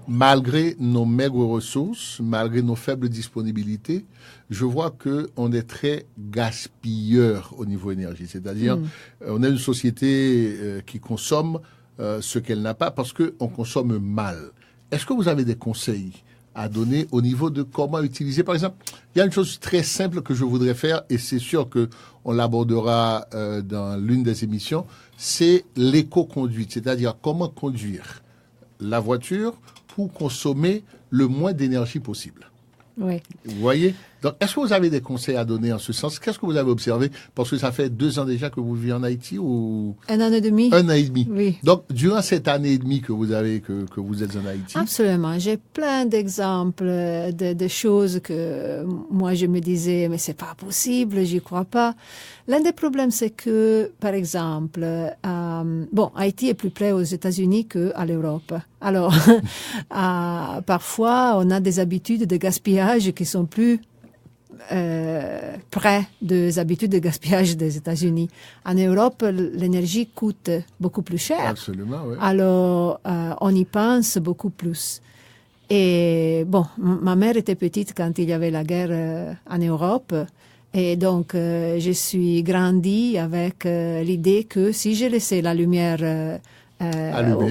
malgré nos maigres ressources, malgré nos faibles disponibilités, je vois qu'on est très gaspilleur au niveau énergie. C'est-à-dire, on est une société qui consomme ce qu'elle n'a pas parce qu'on consomme mal. Est-ce que vous avez des conseils à donner au niveau de comment utiliser? Par exemple, il y a une chose très simple que je voudrais faire et c'est sûr qu'on l'abordera dans l'une des émissions, c'est l'éco-conduite, c'est-à-dire comment conduire la voiture pour consommer le moins d'énergie possible. Oui. Vous voyez? Donc, est-ce que vous avez des conseils à donner en ce sens? Qu'est-ce que vous avez observé? Parce que ça fait 2 ans déjà que vous vivez en Haïti ou... 1 an et demi. 1 an et demi. Oui. Donc, durant cette année et demie que vous avez, que vous êtes en Haïti. Absolument. J'ai plein d'exemples de choses que moi je me disais, mais c'est pas possible, j'y crois pas. L'un des problèmes, c'est que, par exemple, Haïti est plus près aux États-Unis qu'à l'Europe. Alors, parfois, on a des habitudes de gaspillage qui sont plus près des habitudes de gaspillage des États-Unis. En Europe, l'énergie coûte beaucoup plus cher. Absolument, oui. Alors, on y pense beaucoup plus. Et bon, ma mère était petite quand il y avait la guerre en Europe. Et donc, je suis grandie avec l'idée que si je laissais la lumière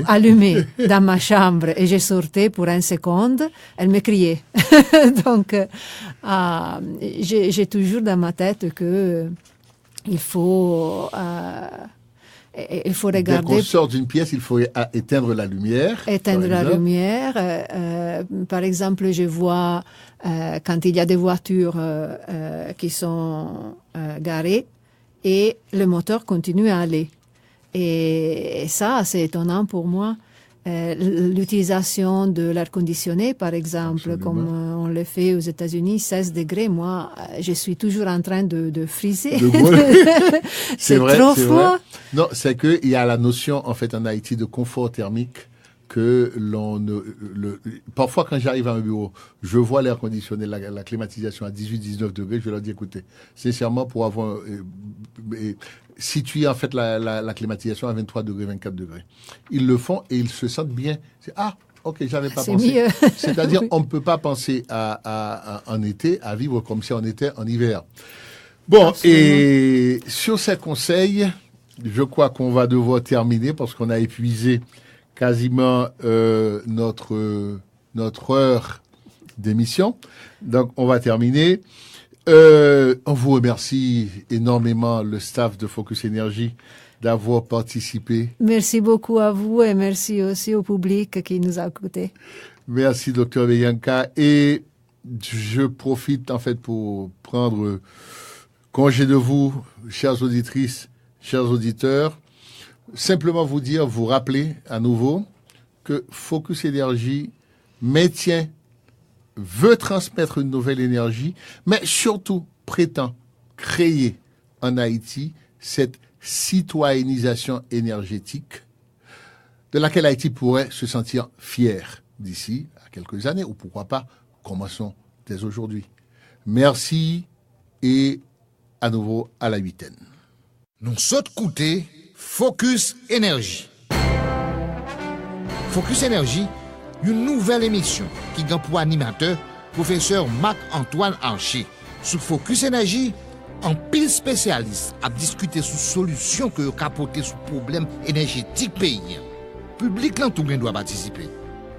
allumée dans ma chambre et je sortais pour 1 seconde, elle me criait. Donc, j'ai toujours dans ma tête que il faut il faut regarder. Dès qu'on sort d'une pièce, il faut éteindre la lumière. Éteindre la lumière. Par exemple, je vois quand il y a des voitures qui sont garées et le moteur continue à aller. Et ça, c'est étonnant pour moi. L'utilisation de l'air conditionné, par exemple, comme on le fait aux États-Unis, 16 degrés, moi, je suis toujours en train de friser. C'est trop froid. Non, c'est qu'il y a la notion, en fait, en Haïti, de confort thermique que parfois, quand j'arrive à un bureau, je vois l'air conditionné, la climatisation à 18-19 degrés, je leur dis, écoutez, sincèrement, pour avoir situer en fait la climatisation à 23 degrés, 24 degrés. Ils le font et ils se sentent bien. Ok, j'avais pas pensé. Mieux. C'est-à-dire, oui. On ne peut pas penser en été, à vivre comme si on était en hiver. Bon, absolument. Et sur ces conseils, je crois qu'on va devoir terminer parce qu'on a épuisé quasiment notre heure d'émission. Donc, on va terminer. On vous remercie énormément, le staff de Focus Énergie, d'avoir participé. Merci beaucoup à vous et merci aussi au public qui nous a écoutés. Merci, Dr Bianca. Et je profite en fait pour prendre congé de vous, chères auditrices, chers auditeurs. Simplement vous rappeler à nouveau que Focus Énergie veut transmettre une nouvelle énergie, mais surtout prétend créer en Haïti cette citoyennisation énergétique de laquelle Haïti pourrait se sentir fier d'ici à quelques années, ou pourquoi pas, commençons dès aujourd'hui. Merci et à nouveau à la 8e. Nous sommes écoutés Focus Énergie. Focus Énergie, une nouvelle émission qui a pour animateur professeur Marc-Antoine Archer. Sous Focus Énergie, en pile spécialiste à discuter sur solutions que capoter sur problème énergétique pays. Public là tout doit participer.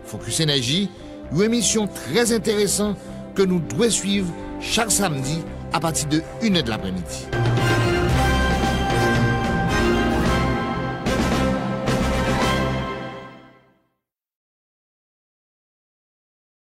Focus Énergie, une émission très intéressante que nous devons suivre chaque samedi à partir de 1h de l'après-midi.